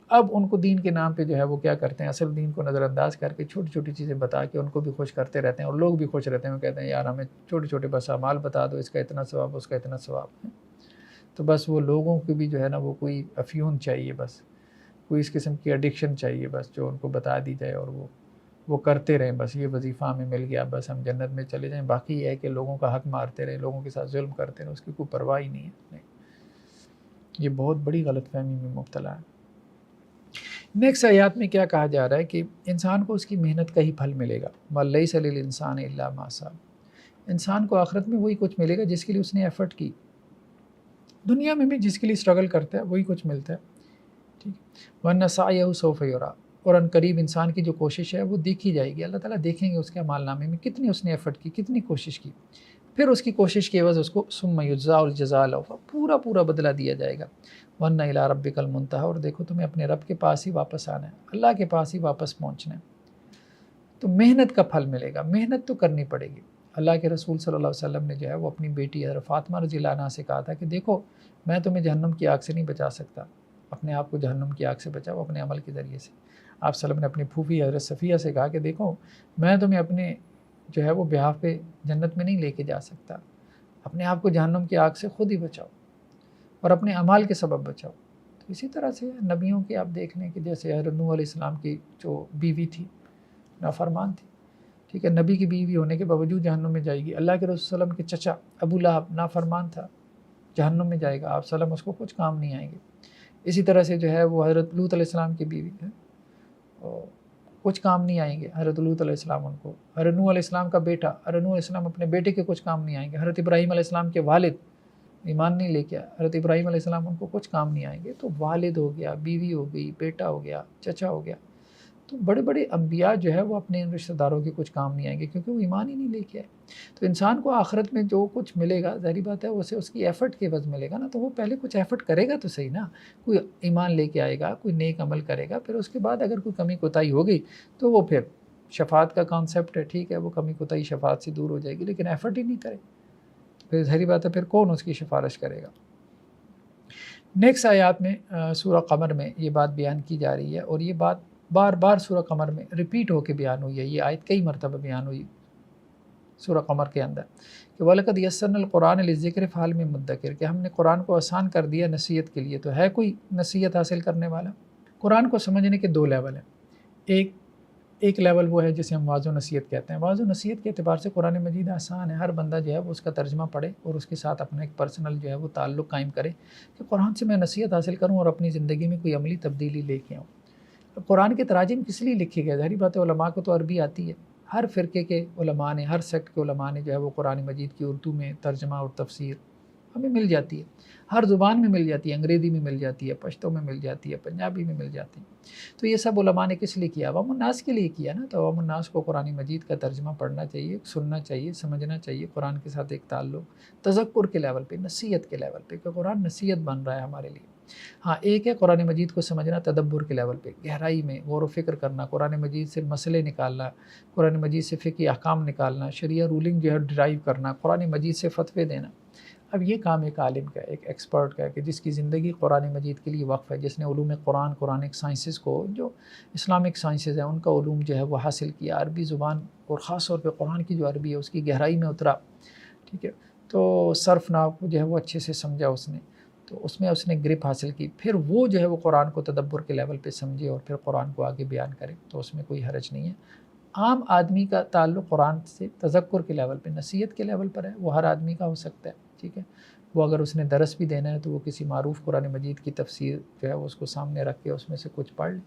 اب ان کو دین کے نام پہ جو ہے وہ کیا کرتے ہیں، اصل دین کو نظر انداز کر کے چھوٹی چھوٹی چیزیں بتا کے ان کو بھی خوش کرتے رہتے ہیں اور لوگ بھی خوش رہتے ہیں. وہ کہتے ہیں یار ہمیں چھوٹے چھوٹے بس اعمال بتا دو، اس کا اتنا ثواب، اس کا اتنا ثواب ہے. تو بس وہ لوگوں کو بھی جو ہے نا وہ کوئی افیون چاہیے، بس کوئی اس قسم کی ایڈکشن چاہیے، بس جو ان کو بتا دی جائے اور وہ کرتے رہیں. بس یہ وظیفہ ہمیں مل گیا، بس ہم جنت میں چلے جائیں. باقی یہ ہے کہ لوگوں کا حق مارتے رہیں، لوگوں کے ساتھ ظلم کرتے رہیں، اس کی کوئی پرواہ ہی نہیں ہے. نہیں، یہ بہت بڑی غلط فہمی میں مبتلا ہے. نیکسٹ آیات میں کیا کہا جا رہا ہے کہ انسان کو اس کی محنت کا ہی پھل ملے گا. وَلَيْسَ لِلْإِنسَانِ إِلَّا مَا سَعَىٰ. انسان کو آخرت میں وہی کچھ ملے گا جس کے لیے اس نے ایفرٹ کی. دنیا میں بھی جس کے لیے اسٹرگل کرتا ہے وہی کچھ ملتا ہے، ٹھیک ہے. وَأَنَّ سَعْيَهُ سَوْفَ يُرَىٰ. اور ان قریب انسان کی جو کوشش ہے وہ دیکھی جائے گی. اللہ تعالیٰ دیکھیں گے اس کے اعمال نامے میں کتنی اس نے ایفرٹ کی، کتنی کوشش کی. پھر اس کی کوشش کے عوض اس کو ثُمَّ يُجْزَاهُ الْجَزَاءَ الْأَوْفَىٰ، پورا بدلہ دیا جائے گا. وَأَنَّ إِلَىٰ رَبِّكَ الْمُنتَهَىٰ. اور دیکھو تمہیں اپنے رب کے پاس ہی واپس آنا ہے، اللہ کے پاس ہی واپس پہنچنا ہے. تو محنت کا پھل ملے گا. محنت تو کرنی پڑے گی. اللہ کے رسول صلی اللہ علیہ وسلم نے جو ہے وہ اپنی بیٹی حضرت فاطمہ رضی اللہ عنہا سے کہا تھا کہ دیکھو میں تمہیں جہنم کی آگ سے نہیں بچا سکتا، اپنے آپ کو جہنم کی آگ سے بچاؤ اپنے عمل کے ذریعے سے. آپ صلی اللہ علیہ وسلم نے اپنی پھوپھی حضرت صفیہ سے کہا کہ دیکھو میں تمہیں اپنے جو ہے وہ بیاہ پہ جنت میں نہیں لے کے جا سکتا، اپنے آپ کو جہنم کی آگ سے خود ہی بچاؤ اور اپنے اعمال کے سبب بچاؤ. تو اسی طرح سے نبیوں کے آپ دیکھ لیں کہ جیسے حضرت نوح علیہ السلام کی جو بیوی تھی نافرمان تھی، ٹھیک ہے، نبی کی بیوی ہونے کے باوجود جہنم میں جائے گی. اللہ کے رسول صلی اللہ علیہ وسلم کے چچا ابو لہب نافرمان تھا، جہنم میں جائے گا. آپ صلی اللہ علیہ وسلم اس کو کچھ کام نہیں آئیں گے. اسی طرح سے جو ہے وہ حضرت لوط علیہ السلام کی بیوی ہے، کچھ کام نہیں آئیں گے حضرت لوط علیہ السلام ان کو. حضرت نوح علیہ السلام کا بیٹا، حضرت نوح علیہ السلام اپنے بیٹے کے کچھ کام نہیں آئیں گے. حضرت ابراہیم علیہ السلام کے والد ایمان نہیں لے کے آئے، حضرت ابراہیم علیہ السلام ان کو کچھ کام نہیں آئیں گے. تو والد ہو گیا، بیوی ہو گئی، بیٹا ہو گیا، چچا ہو گیا. تو بڑے بڑے انبیاء جو ہے وہ اپنے ان رشتہ داروں کے کچھ کام نہیں آئیں گے کیونکہ وہ ایمان ہی نہیں لے کے آئے. تو انسان کو آخرت میں جو کچھ ملے گا ظاہری بات ہے اسے اس کی ایفرٹ کے عوض ملے گا نا. تو وہ پہلے کچھ ایفرٹ کرے گا تو صحیح نا، کوئی ایمان لے کے آئے گا، کوئی نیک عمل کرے گا، پھر اس کے بعد اگر کوئی کمی کوتاہی ہو گئی تو وہ پھر شفاعت کا کانسیپٹ ہے، ٹھیک ہے، وہ کمی کوتاہی شفاعت سے دور ہو جائے گی. لیکن ایفرٹ ہی نہیں کرے پھر ظاہری بات ہے پھر کون اس کی سفارش کرے گا. نیکسٹ آیات میں سورہ قمر میں یہ بات بیان کی جا رہی ہے اور یہ بات بار بار سورہ قمر میں ریپیٹ ہو کے بیان ہوئی ہے. یہ آیت کئی مرتبہ بیان ہوئی سورہ قمر کے اندر کہ وَلَقَدْ يَسَّرْنَا الْقُرْآنَ لِلذِّكْرِ فَهَلْ مِن مُدَّكِرٍ، کہ ہم نے قرآن کو آسان کر دیا نصیحت کے لیے، تو ہے کوئی نصیحت حاصل کرنے والا. قرآن کو سمجھنے کے دو لیول ہیں. ایک لیول وہ ہے جسے ہم واضح و نصیحت کہتے ہیں. واضح و نصیحت کے اعتبار سے قرآن مجید آسان ہے، ہر بندہ جو ہے وہ اس کا ترجمہ پڑھے اور اس کے ساتھ اپنا ایک پرسنل جو ہے وہ تعلق قائم کرے کہ قرآن سے میں نصیحت حاصل کروں اور اپنی زندگی میں کوئی عملی تبدیلی لے کے آؤں. قرآن کے تراجم کس لیے لکھے گئے؟ ظاہری بات ہے علماء کو تو عربی آتی ہے، ہر فرقے کے علماء نے، ہر سیکٹ کے علماء نے جو ہے وہ قرآن مجید کی اردو میں ترجمہ اور تفسیر ہمیں مل جاتی ہے، ہر زبان میں مل جاتی ہے، انگریزی میں مل جاتی ہے، پشتو میں مل جاتی ہے، پنجابی میں مل جاتی ہے. تو یہ سب علماء نے کس لیے کیا؟ عوام الناس کے لیے کیا نا. تو عوام الناس کو قرآن مجید کا ترجمہ پڑھنا چاہیے، سننا چاہیے، سمجھنا چاہیے، قرآن کے ساتھ ایک تعلق تذکر کے لیول پہ، نصیحت کے لیول پہ کہ قرآن نصیحت بن رہا ہے ہمارے لیے. ہاں ایک ہے قرآن مجید کو سمجھنا تدبر کے لیول پہ، گہرائی میں غور و فکر کرنا، قرآن مجید سے مسئلے نکالنا، قرآن مجید سے فقہی احکام نکالنا، شریعہ رولنگ جو ہے ڈرائیو کرنا، قرآن مجید سے فتوے دینا. اب یہ کام ایک عالم کا ہے، ایک ایکسپرٹ کا ہے کہ جس کی زندگی قرآن مجید کے لیے وقف ہے، جس نے علوم قرآن، قرآنک سائنسز کو، جو اسلامک سائنسز ہیں ان کا علوم جو ہے وہ حاصل کیا، عربی زبان اور خاص طور پہ قرآن کی جو عربی ہے اس کی گہرائی میں اترا، ٹھیک ہے، تو صرف ناو کو جو ہے وہ اچھے سے سمجھا اس نے، تو اس میں اس نے گرپ حاصل کی، پھر وہ جو ہے وہ قرآن کو تدبر کے لیول پہ سمجھے اور پھر قرآن کو آگے بیان کرے، تو اس میں کوئی حرج نہیں ہے. عام آدمی کا تعلق قرآن سے تذکر کے لیول پہ، نصیحت کے لیول پر ہے، وہ ہر آدمی کا ہو سکتا ہے، ٹھیک ہے. وہ اگر اس نے درس بھی دینا ہے تو وہ کسی معروف قرآن مجید کی تفسیر جو ہے وہ اس کو سامنے رکھ کے اس میں سے کچھ پڑھ لے،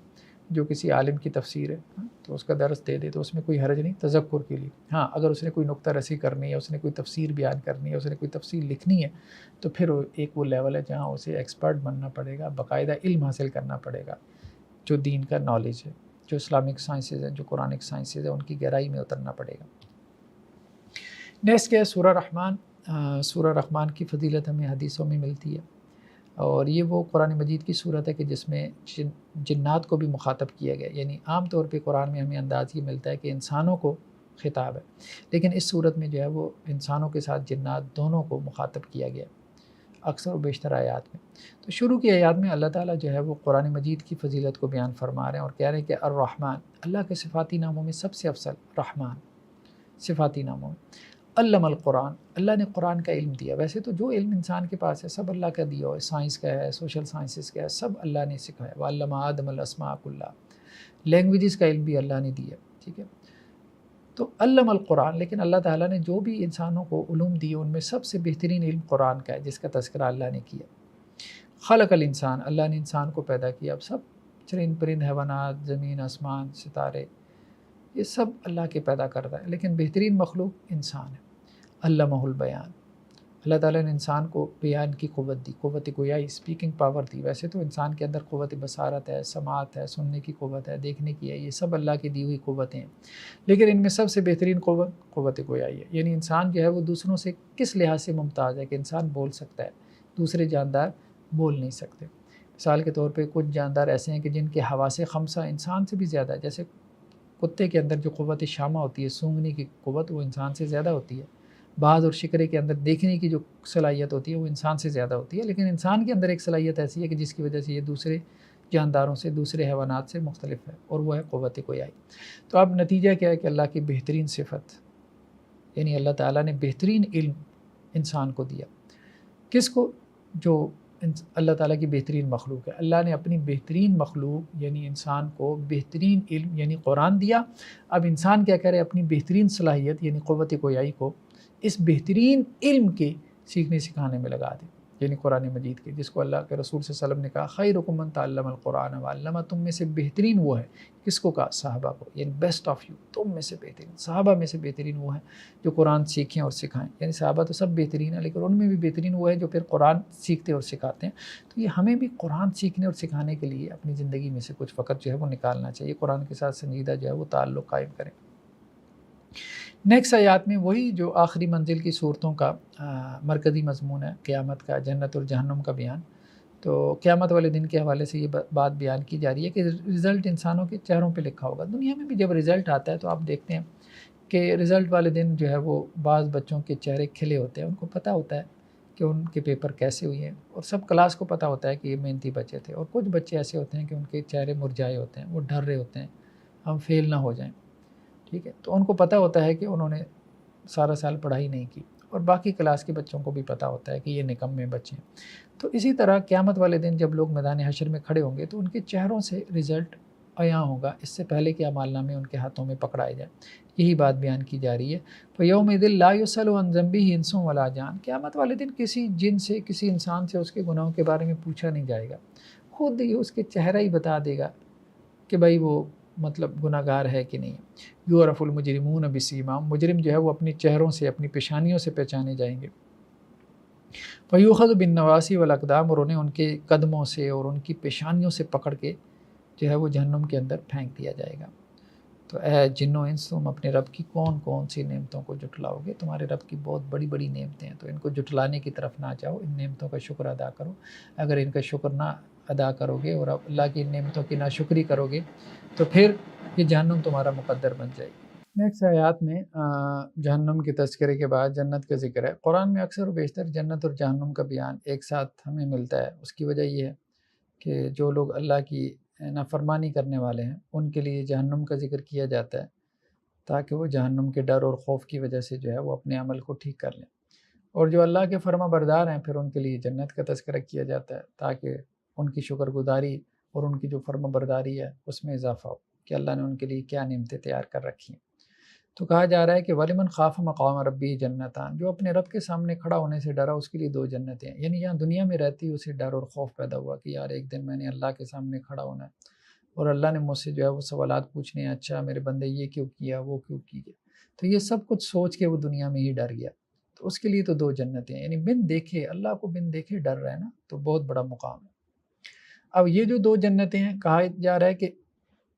جو کسی عالم کی تفسیر ہے تو اس کا درس دے دے، تو اس میں کوئی حرج نہیں تذکر کے لیے. ہاں اگر اس نے کوئی نقطہ رسی کرنی ہے، اس نے کوئی تفسیر بیان کرنی ہے، اس نے کوئی تفسیر لکھنی ہے، تو پھر ایک وہ لیول ہے جہاں اسے ایکسپرٹ بننا پڑے گا، باقاعدہ علم حاصل کرنا پڑے گا، جو دین کا نالج ہے، جو اسلامک سائنسز ہیں، جو قرآنک سائنسز ہیں، ان کی گہرائی میں اترنا پڑے گا. نیکسٹ کیا ہے سورہ رحمان. سورہ رحمان کی فضیلت ہمیں حدیثوں میں ملتی ہے، اور یہ وہ قرآن مجید کی صورت ہے کہ جس میں جنات کو بھی مخاطب کیا گیا. یعنی عام طور پہ قرآن میں ہمیں انداز یہ ملتا ہے کہ انسانوں کو خطاب ہے، لیکن اس صورت میں جو ہے وہ انسانوں کے ساتھ جنات دونوں کو مخاطب کیا گیا اکثر و بیشتر آیات میں. تو شروع کی آیات میں اللہ تعالیٰ جو ہے وہ قرآن مجید کی فضیلت کو بیان فرما رہے ہیں اور کہہ رہے ہیں کہ الرحمن، اللہ کے صفاتی ناموں میں سب سے افضل رحمان صفاتی ناموں میں. علم القرآن، اللہ نے قرآن کا علم دیا. ویسے تو جو علم انسان کے پاس ہے سب اللہ کا دیا ہوا ہے، سائنس کا ہے، سوشل سائنسز کا ہے، سب اللہ نے سکھایا. وعلم آدم الاسماء کلھا، لینگویجز کا علم بھی اللہ نے دیا. ٹھیک ہے، تو علم القرآن. لیکن اللہ تعالیٰ نے جو بھی انسانوں کو علوم دیے ان میں سب سے بہترین علم قرآن کا ہے، جس کا تذکرہ اللہ نے کیا. خلق الانسان، اللہ نے انسان کو پیدا کیا. اب سب چرند پرند حیوانات، زمین آسمان، ستارے، یہ سب اللہ کے پیدا کرتا ہے، لیکن بہترین مخلوق انسان ہے. علمہ البیان، اللہ تعالیٰ نے انسان کو بیان کی قوت دی، قوت گویائی، اسپیکنگ پاور دی. ویسے تو انسان کے اندر قوت بصارت ہے، سماعت ہے، سننے کی قوت ہے، دیکھنے کی ہے، یہ سب اللہ کی دی ہوئی قوتیں ہیں، لیکن ان میں سب سے بہترین قوت گویائی ہے. یعنی انسان جو ہے وہ دوسروں سے کس لحاظ سے ممتاز ہے کہ انسان بول سکتا ہے، دوسرے جاندار بول نہیں سکتے. مثال کے طور پہ کچھ جاندار ایسے ہیں کہ جن کے حواس خمسہ انسان سے بھی زیادہ ہے. جیسے کتے کے اندر جو قوت شامہ ہوتی ہے، سونگھنے کی قوت، وہ انسان سے زیادہ ہوتی ہے. باز اور شکرے کے اندر دیکھنے کی جو صلاحیت ہوتی ہے وہ انسان سے زیادہ ہوتی ہے. لیکن انسان کے اندر ایک صلاحیت ایسی ہے کہ جس کی وجہ سے یہ دوسرے جانداروں سے، دوسرے حیوانات سے مختلف ہے، اور وہ ہے قوت گویائی. تو اب نتیجہ کیا ہے کہ اللہ کی بہترین صفت، یعنی اللہ تعالیٰ نے بہترین علم انسان کو دیا. کس کو؟ جو اللہ تعالیٰ کی بہترین مخلوق ہے. اللہ نے اپنی بہترین مخلوق یعنی انسان کو بہترین علم یعنی قرآن دیا. اب انسان کیا کرے؟ اپنی بہترین صلاحیت یعنی قوت گویائی کو اس بہترین علم کے سیکھنے سکھانے میں لگا دے، یعنی قرآن مجید کے، جس کو اللہ کے رسول صلی اللہ علیہ وسلم نے کہا خیرکم من تعلم القرآن وعلمہ. تم میں سے بہترین وہ ہے، کس کو کہا؟ صحابہ کو. یعنی بیسٹ آف یو، تم میں سے بہترین، صحابہ میں سے بہترین وہ ہیں جو قرآن سیکھیں اور سکھائیں. یعنی صحابہ تو سب بہترین ہیں، لیکن ان میں بھی بہترین وہ ہے جو پھر قرآن سیکھتے اور سکھاتے ہیں. تو یہ ہمیں بھی قرآن سیکھنے اور سکھانے کے لیے اپنی زندگی میں سے کچھ وقت جو ہے وہ نکالنا چاہیے، قرآن کے ساتھ سنجیدہ جو ہے وہ تعلق قائم کریں. نیکسٹ آیات میں وہی جو آخری منزل کی صورتوں کا مرکزی مضمون ہے، قیامت کا، جنت اور جہنم کا بیان. تو قیامت والے دن کے حوالے سے یہ بات بیان کی جا رہی ہے کہ رزلٹ انسانوں کے چہروں پہ لکھا ہوگا. دنیا میں بھی جب رزلٹ آتا ہے تو آپ دیکھتے ہیں کہ رزلٹ والے دن جو ہے وہ بعض بچوں کے چہرے کھلے ہوتے ہیں، ان کو پتہ ہوتا ہے کہ ان کے پیپر کیسے ہوئے ہیں، اور سب کلاس کو پتہ ہوتا ہے کہ یہ محنتی بچے تھے. اور کچھ بچے ایسے ہوتے ہیں کہ ان کے چہرے مرجھائے ہوتے ہیں، وہ ڈر رہے ہوتے ہیں ہم فیل نہ ہو جائیں. ٹھیک ہے، تو ان کو پتہ ہوتا ہے کہ انہوں نے سارا سال پڑھائی نہیں کی، اور باقی کلاس کے بچوں کو بھی پتہ ہوتا ہے کہ یہ نکمے بچے ہیں. تو اسی طرح قیامت والے دن جب لوگ میدان حشر میں کھڑے ہوں گے تو ان کے چہروں سے رزلٹ عیاں ہوگا، اس سے پہلے کہ اعمال نامے ان کے ہاتھوں میں پکڑائے جائیں. یہی بات بیان کی جا رہی ہے. فَيَوْمِئِذٍ لَا يُسْأَلُ عَنْ ذَنبِهِ إِنسٌ وَلَا جَانٌ. قیامت والے دن کسی جن سے، کسی انسان سے اس کے گناہوں کے بارے میں پوچھا نہیں جائے گا. خود ہی اس کے چہرہ ہی بتا دے گا کہ بھائی وہ مطلب گناہ گار ہے کہ نہیں. یعرف المجرمون بسیماہم، مجرم جو ہے وہ اپنی چہروں سے، اپنی پیشانیوں سے پہچانے جائیں گے. فیؤخذ بالنواصی والاقدام، اور انہیں ان کے قدموں سے اور ان کی پیشانیوں سے پکڑ کے جو ہے وہ جہنم کے اندر پھینک دیا جائے گا. تو اے جن و انس، تم اپنے رب کی کون کون سی نعمتوں کو جھٹلاؤ گے؟ تمہارے رب کی بہت بڑی بڑی نعمتیں ہیں، تو ان کو جھٹلانے کی طرف نہ جاؤ، ان نعمتوں کا شکر ادا کرو. اگر ان کا شکر نہ ادا کرو گے اور اللہ کی نعمتوں کی ناشکری کرو گے تو پھر یہ جہنم تمہارا مقدر بن جائے گی. نیکسٹ آیات میں جہنم کے تذکرے کے بعد جنت کا ذکر ہے. قرآن میں اکثر و بیشتر جنت اور جہنم کا بیان ایک ساتھ ہمیں ملتا ہے. اس کی وجہ یہ ہے کہ جو لوگ اللہ کی نافرمانی کرنے والے ہیں ان کے لیے جہنم کا ذکر کیا جاتا ہے تاکہ وہ جہنم کے ڈر اور خوف کی وجہ سے جو ہے وہ اپنے عمل کو ٹھیک کر لیں. اور جو اللہ کے فرما بردار ہیں پھر ان کے لیے جنت کا تذکرہ کیا جاتا ہے تاکہ ان کی شکر گزاری اور ان کی جو فرما برداری ہے اس میں اضافہ ہو کہ اللہ نے ان کے لیے کیا نعمتیں تیار کر رکھی ہیں. تو کہا جا رہا ہے کہ وَلِمَنْ خَافَ مَقَامَ رَبِّهِ جَنَّتَانِ، جو اپنے رب کے سامنے کھڑا ہونے سے ڈرا اس کے لیے 2 جنتیں ہیں. یعنی یہاں دنیا میں رہتی اسے ڈر اور خوف پیدا ہوا کہ یار ایک دن میں نے اللہ کے سامنے کھڑا ہونا ہے اور اللہ نے مجھ سے جو ہے وہ سوالات پوچھنے ہیں، اچھا میرے بندے یہ کیوں کیا، وہ کیوں کیا. تو یہ سب کچھ سوچ کے وہ دنیا میں ہی ڈر گیا. تو اس کے لیے تو 2 جنتیں ہیں. یعنی بن دیکھے، اللہ کو بن دیکھے ڈر رہا ہے نا، تو بہت بڑا مقام ہے. اب یہ جو 2 جنتیں ہیں، کہا جا رہا ہے کہ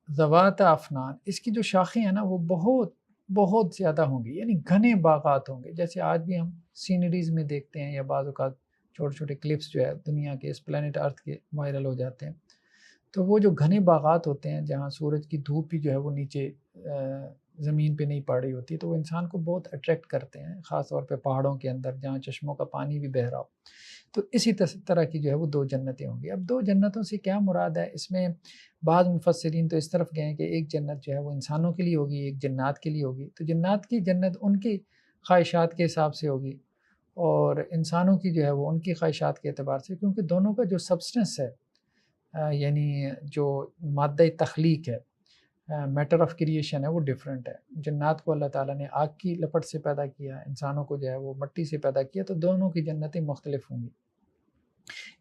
ذوات افنان، اس کی جو شاخیں ہیں نا وہ بہت بہت زیادہ ہوں گے، یعنی گھنے باغات ہوں گے، جیسے آج بھی ہم سینریز میں دیکھتے ہیں یا بعض اوقات چھوٹے چھوٹے کلپس جو ہے دنیا کے اس پلانٹ ارتھ کے وائرل ہو جاتے ہیں، تو وہ جو گھنے باغات ہوتے ہیں جہاں سورج کی دھوپ بھی جو ہے وہ نیچے زمین پہ نہیں پڑ رہی ہوتی، تو وہ انسان کو بہت اٹریکٹ کرتے ہیں، خاص طور پہ پہاڑوں کے اندر جہاں چشموں کا پانی بھی بہہ رہا ہو۔ تو اسی طرح کی جو ہے وہ دو جنتیں ہوں گی۔ اب دو جنتوں سے کیا مراد ہے؟ اس میں بعض مفسرین تو اس طرف گئے ہیں کہ ایک جنت جو ہے وہ انسانوں کے لیے ہوگی، ایک جنات کے لیے ہوگی۔ تو جنات کی جنت ان کی خواہشات کے حساب سے ہوگی، اور انسانوں کی جو ہے وہ ان کی خواہشات کے اعتبار سے، کیونکہ دونوں کا جو سبسٹنس ہے، یعنی جو مادہ تخلیق ہے، میٹر آف کریشن ہے، وہ ڈیفرنٹ ہے۔ جنات کو اللہ تعالیٰ نے آگ کی لپٹ سے پیدا کیا، انسانوں کو جو ہے وہ مٹی سے پیدا کیا، تو دونوں کی جنتیں مختلف ہوں گی۔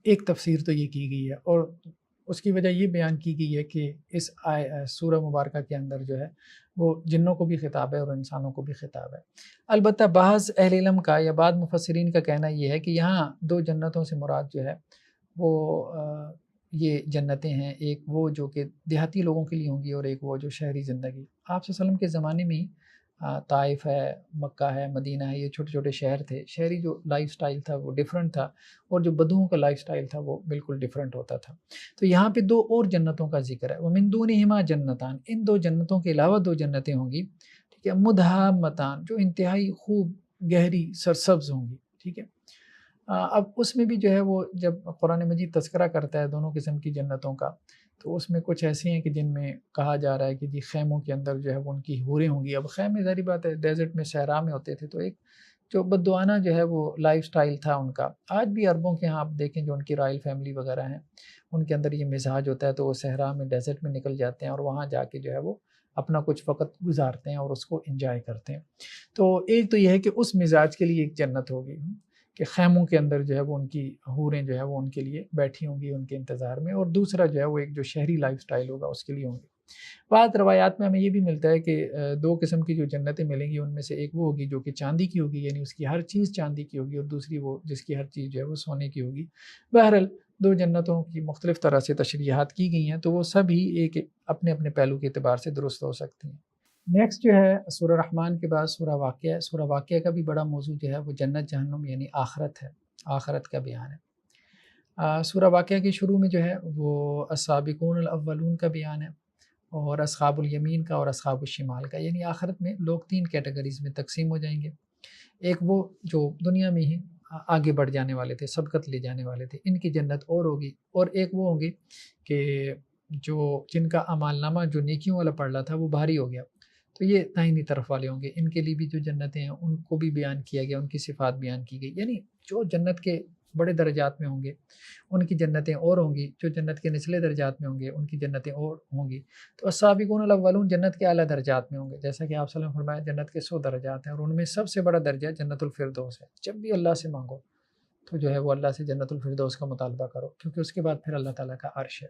ایک تفسیر تو یہ کی گئی ہے، اور اس کی وجہ یہ بیان کی گئی ہے کہ اس سورہ مبارکہ کے اندر جو ہے وہ جنوں کو بھی خطاب ہے اور انسانوں کو بھی خطاب ہے۔ البتہ بعض اہل علم کا یا بعض مفسرین کا کہنا یہ ہے کہ یہاں دو جنتوں سے مراد جو ہے وہ یہ جنتیں ہیں، ایک وہ جو کہ دیہاتی لوگوں کے لیے ہوں گی، اور ایک وہ جو شہری زندگی۔ آپ صلی اللہ علیہ وسلم کے زمانے میں ہی طائف ہے، مکہ ہے، مدینہ ہے، یہ چھوٹے چھوٹے شہر تھے، شہری جو لائف سٹائل تھا وہ ڈیفرنٹ تھا، اور جو بدوؤں کا لائف سٹائل تھا وہ بالکل ڈیفرنٹ ہوتا تھا۔ تو یہاں پہ دو اور جنتوں کا ذکر ہے، وَمِن دُونِهِمَا جنتان، ان دو جنتوں کے علاوہ دو جنتیں ہوں گی، ٹھیک ہے، مدہامتان، جو انتہائی خوب گہری سرسبز ہوں گی، ٹھیک ہے۔ اب اس میں بھی جو ہے وہ جب قرآن مجید تذکرہ کرتا ہے دونوں قسم کی جنتوں کا، تو اس میں کچھ ایسی ہیں کہ جن میں کہا جا رہا ہے کہ جی خیموں کے اندر جو ہے وہ ان کی حوریں ہوں گی۔ اب خیمے ظاہری بات ہے ڈیزرٹ میں صحرا میں ہوتے تھے، تو ایک جو بدوانہ جو ہے وہ لائف سٹائل تھا ان کا۔ آج بھی عربوں کے ہاں آپ دیکھیں جو ان کی رائل فیملی وغیرہ ہیں، ان کے اندر یہ مزاج ہوتا ہے، تو وہ صحرا میں ڈیزرٹ میں نکل جاتے ہیں اور وہاں جا کے جو ہے وہ اپنا کچھ وقت گزارتے ہیں اور اس کو انجوائے کرتے ہیں۔ تو ایک تو یہ ہے کہ اس مزاج کے لیے ایک جنت ہوگی کہ خیموں کے اندر جو ہے وہ ان کی حوریں جو ہے وہ ان کے لیے بیٹھی ہوں گی ان کے انتظار میں، اور دوسرا جو ہے وہ ایک جو شہری لائف سٹائل ہوگا اس کے لیے ہوں گے۔ بعض روایات میں ہمیں یہ بھی ملتا ہے کہ دو قسم کی جو جنتیں ملیں گی ان میں سے ایک وہ ہوگی جو کہ چاندی کی ہوگی، یعنی اس کی ہر چیز چاندی کی ہوگی، اور دوسری وہ جس کی ہر چیز جو ہے وہ سونے کی ہوگی۔ بہرحال دو جنتوں کی مختلف طرح سے تشریحات کی گئی ہیں، تو وہ سب ہی ایک اپنے اپنے پہلو کے اعتبار سے درست ہو سکتی ہیں۔ نیکسٹ جو ہے سورہ رحمان کے بعد سورہ واقعہ ہے۔ سورہ واقعہ کا بھی بڑا موضوع جو ہے وہ جنت جہنم یعنی آخرت ہے، آخرت کا بیان ہے۔ سورہ واقعہ کے شروع میں جو ہے وہ السابقون الاولون کا بیان ہے، اور اصحاب الیمین کا اور اصحاب الشمال کا، یعنی آخرت میں لوگ تین کیٹیگریز میں تقسیم ہو جائیں گے۔ ایک وہ جو دنیا میں ہی آگے بڑھ جانے والے تھے، سبقت لے جانے والے تھے، ان کی جنت اور ہوگی، اور ایک وہ ہوں گے کہ جو جن کا اعمال نامہ جو نیکیوں والا پڑ رہا تھا وہ بھاری ہو گیا، تو یہ دائنی طرف والے ہوں گے، ان کے لیے بھی جو جنتیں ہیں ان کو بھی بیان کیا گیا، ان کی صفات بیان کی گئی، یعنی جو جنت کے بڑے درجات میں ہوں گے ان کی جنتیں اور ہوں گی، جو جنت کے نچلے درجات میں ہوں گے ان کی جنتیں اور ہوں گی۔ تو السابقون الاولون جنت کے اعلیٰ درجات میں ہوں گے، جیسا کہ آپ صلی اللہ علیہ وسلم فرمایا جنت کے 100 درجات ہیں، اور ان میں سب سے بڑا درجہ جنت الفردوس ہے۔ جب بھی اللہ سے مانگو تو جو ہے وہ اللہ سے جنت الفردوس کا مطالبہ کرو، کیونکہ اس کے بعد پھر اللہ تعالیٰ کا عرش ہے۔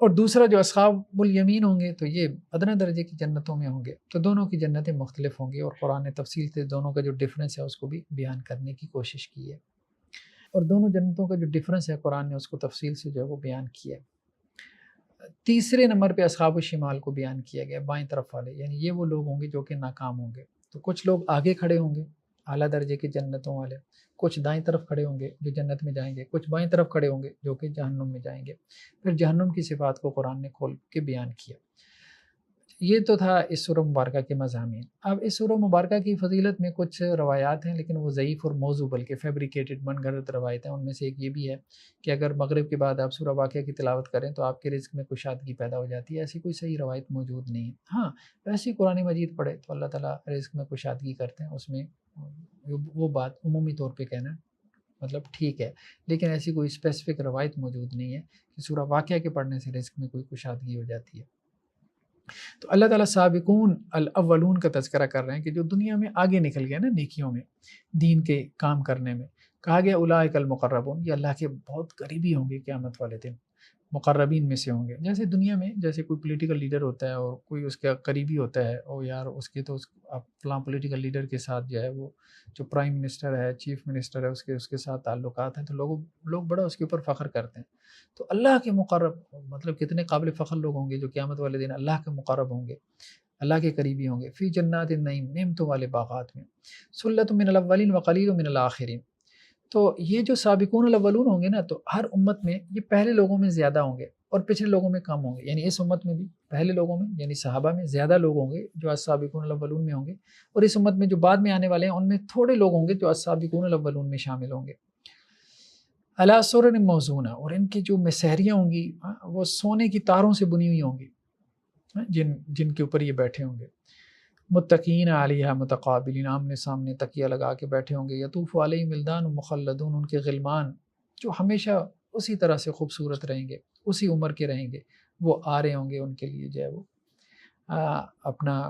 اور دوسرا جو اصحاب الیمین ہوں گے تو یہ ادنیٰ درجے کی جنتوں میں ہوں گے، تو دونوں کی جنتیں مختلف ہوں گی، اور قرآن نے تفصیل سے دونوں کا جو ڈفرینس ہے اس کو بھی بیان کرنے کی کوشش کی ہے، اور دونوں جنتوں کا جو ڈفرینس ہے قرآن نے اس کو تفصیل سے جو ہے وہ بیان کیا ہے۔ تیسرے نمبر پہ اصحاب الشمال کو بیان کیا گیا، بائیں طرف والے، یعنی یہ وہ لوگ ہوں گے جو کہ ناکام ہوں گے، تو کچھ لوگ آگے کھڑے ہوں گے اعلیٰ درجے کی جنتوں والے، کچھ دائیں طرف کھڑے ہوں گے جو جنت میں جائیں گے، کچھ بائیں طرف کھڑے ہوں گے جو کہ جہنم میں جائیں گے۔ پھر جہنم کی صفات کو قرآن نے کھول کے بیان کیا۔ یہ تو تھا اس سورہ مبارکہ کے مضامین۔ اب اس سورہ مبارکہ کی فضیلت میں کچھ روایات ہیں، لیکن وہ ضعیف اور موضوع بلکہ فیبریکیٹڈ من گھڑت روایت ہیں۔ ان میں سے ایک یہ بھی ہے کہ اگر مغرب کے بعد آپ سورہ واقعہ کی تلاوت کریں تو آپ کے رزق میں کشادگی پیدا ہو جاتی ہے۔ ایسی کوئی صحیح روایت موجود نہیں ہے۔ ہاں ویسے ہی قرآن مجید پڑھے تو اللہ تعالیٰ رزق میں کشادگی کرتے ہیں، اس میں وہ بات عمومی طور پہ کہنا مطلب ٹھیک ہے، لیکن ایسی کوئی اسپیسیفک روایت موجود نہیں ہے کہ سورہ واقعہ کے پڑھنے سے رزق میں کوئی کشادگی ہو جاتی ہے۔ تو اللہ تعالیٰ سابقون الاولون کا تذکرہ کر رہے ہیں کہ جو دنیا میں آگے نکل گیا نا نیکیوں میں، دین کے کام کرنے میں، کہا گیا اولئک المقربون، یہ اللہ کے بہت قریبی ہوں گے قیامت والے دن، مقربین میں سے ہوں گے۔ جیسے دنیا میں جیسے کوئی پولیٹیکل لیڈر ہوتا ہے اور کوئی اس کا قریبی ہوتا ہے، او یار اس کے تو فلاں پولیٹیکل لیڈر کے ساتھ جو ہے وہ جو پرائم منسٹر ہے، چیف منسٹر ہے، اس کے ساتھ تعلقات ہیں، تو لوگ بڑا اس کے اوپر فخر کرتے ہیں۔ تو اللہ کے مقرب مطلب کتنے قابل فخر لوگ ہوں گے جو قیامت والے دن اللہ کے مقرب ہوں گے، اللہ کے قریبی ہوں گے، فی جنات النعیم، نعمتوں والے باغات میں، ثلۃ من الاولین وقلیل من الآخرین۔ تو یہ جو سابقون الاولون ہوں گے نا، تو ہر امت میں یہ پہلے لوگوں میں زیادہ ہوں گے اور پچھلے لوگوں میں کم ہوں گے، یعنی اس امت میں بھی پہلے لوگوں میں یعنی صحابہ میں زیادہ لوگ ہوں گے جو السابقون الاولون میں ہوں گے، اور اس امت میں جو بعد میں آنے والے ہیں ان میں تھوڑے لوگ ہوں گے جو السابقون الاولون میں شامل ہوں گے۔ علی سرر موضونہ، اور ان کی جو مسحریاں ہوں گی وہ سونے کی تاروں سے بنی ہوئی ہوں گی، جن کے اوپر یہ بیٹھے ہوں گے۔ متقین علیہا متقابلین، آمنے سامنے تکیہ لگا کے بیٹھے ہوں گے۔ یطوف علیہم ولدان مخلدون، ان کے غلمان جو ہمیشہ اسی طرح سے خوبصورت رہیں گے، اسی عمر کے رہیں گے، وہ آ رہے ہوں گے ان کے لیے جو ہے وہ اپنا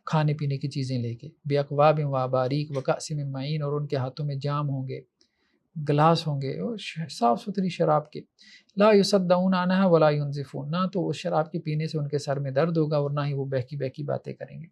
کھانے پینے کی چیزیں لے کے، باکواب و اباریک و کأس من معین، اور ان کے ہاتھوں میں جام ہوں گے، گلاس ہوں گے اور صاف ستھری شراب کے۔ لا یصدعون عنہا ولا ینزفون، نہ تو اس شراب کے پینے سے ان کے سر میں درد ہوگا اور نہ ہی وہ بہکی بہکی باتیں کریں گے۔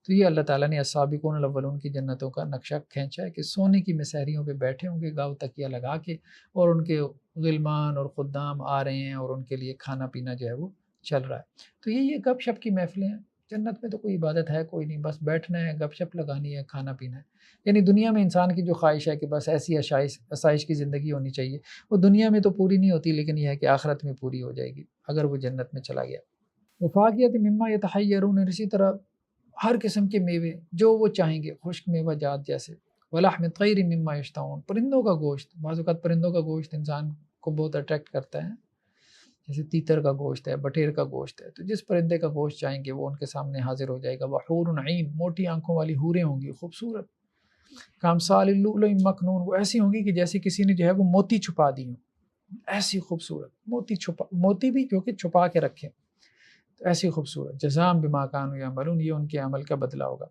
تو یہ اللہ تعالیٰ نے السابقون الاولون کی جنتوں کا نقشہ کھینچا ہے کہ سونے کی مسحریوں پہ بیٹھے ہوں گے گاؤ تکیہ لگا کے، اور ان کے غلمان اور خدام آ رہے ہیں اور ان کے لیے کھانا پینا جو ہے وہ چل رہا ہے۔ تو یہ گپ شپ کی محفلیں ہیں۔ جنت میں تو کوئی عبادت ہے کوئی نہیں، بس بیٹھنا ہے، گپ شپ لگانی ہے، کھانا پینا ہے۔ یعنی دنیا میں انسان کی جو خواہش ہے کہ بس ایسی آسائش کی زندگی ہونی چاہیے، وہ دنیا میں تو پوری نہیں ہوتی، لیکن یہ ہے کہ آخرت میں پوری ہو جائے گی اگر وہ جنت میں چلا گیا۔ وفاقیت مما یتحیرون، اسی طرح ہر قسم کے میوے جو وہ چاہیں گے، خشک میوہ جات جیسے، ولحم طیر مما یشتہون، پرندوں کا گوشت، بعض اوقات پرندوں کا گوشت انسان کو بہت اٹریکٹ کرتا ہے، جیسے تیتر کا گوشت ہے، بٹیر کا گوشت ہے، تو جس پرندے کا گوشت چاہیں گے وہ ان کے سامنے حاضر ہو جائے گا۔ وحور عین، موٹی آنکھوں والی حوریں ہوں گی، خوبصورت، کامثال اللؤلؤ مکنون، وہ ایسی ہوں گی کہ جیسے کسی نے جو ہے وہ موتی چھپا دی ہوں، ایسی خوبصورت موتی بھی جو کہ چھپا کے رکھے، ایسی خوبصورت۔ جزاء بما كانوا يعملون، یہ ان کے عمل کا بدلہ ہوگا۔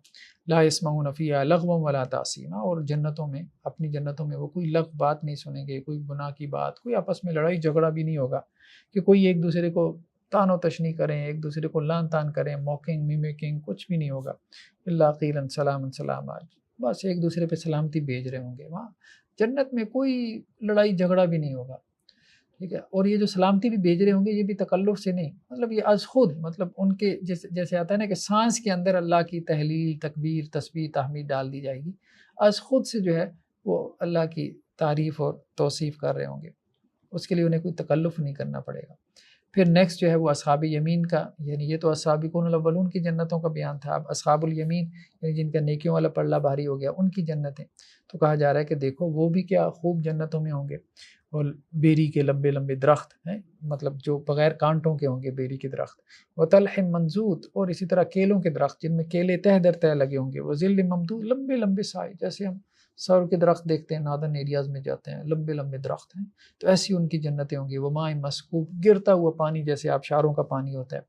لا يسمعون فيها لغوا ولا تأثیما، اور جنتوں میں، اپنی جنتوں میں وہ کوئی لغو بات نہیں سنیں گے، کوئی گناہ کی بات، کوئی آپس میں لڑائی جھگڑا بھی نہیں ہوگا کہ کوئی ایک دوسرے کو تان و تشنی کریں، ایک دوسرے کو لان تان کریں، موکنگ میمیکنگ، کچھ بھی نہیں ہوگا۔ الا قیلا سلاما سلاما، بس ایک دوسرے پہ سلامتی بھیج رہے ہوں گے۔ وہاں جنت میں کوئی لڑائی جھگڑا بھی نہیں ہوگا، ٹھیک ہے۔ اور یہ جو سلامتی بھی بھیج رہے ہوں گے یہ بھی تکلف سے نہیں، مطلب یہ از خود، مطلب ان کے جیسے آتا ہے نا کہ سانس کے اندر اللہ کی تحلیل، تکبیر، تسبیح، تحمید ڈال دی جائے گی، از خود سے جو ہے وہ اللہ کی تعریف اور توصیف کر رہے ہوں گے، اس کے لیے انہیں کوئی تکلف نہیں کرنا پڑے گا۔ پھر نیکسٹ جو ہے وہ اصحاب یمین کا، یعنی یہ تو السابقون الاولون کی جنتوں کا بیان تھا، اب اصحاب الیمین یعنی جن کا نیکیوں والا پلڑا بھاری ہو گیا، ان کی جنتیں، تو کہا جا رہا ہے کہ دیکھو وہ بھی کیا خوب جنتوں میں ہوں گے، اور بیری کے لمبے لمبے درخت ہیں، مطلب جو بغیر کانٹوں کے ہوں گے بیری کے درخت، وطلح منضود، اور اسی طرح کیلوں کے درخت جن میں کیلے تہ در تہ لگے ہوں گے، وظل ممدود، لمبے لمبے سائے، جیسے ہم سور کے درخت دیکھتے ہیں، نادرن ایریاز میں جاتے ہیں، لمبے لمبے درخت ہیں، تو ایسی ان کی جنتیں ہوں گی۔ وماء مسکوب، گرتا ہوا پانی جیسے آبشاروں کا پانی ہوتا ہے۔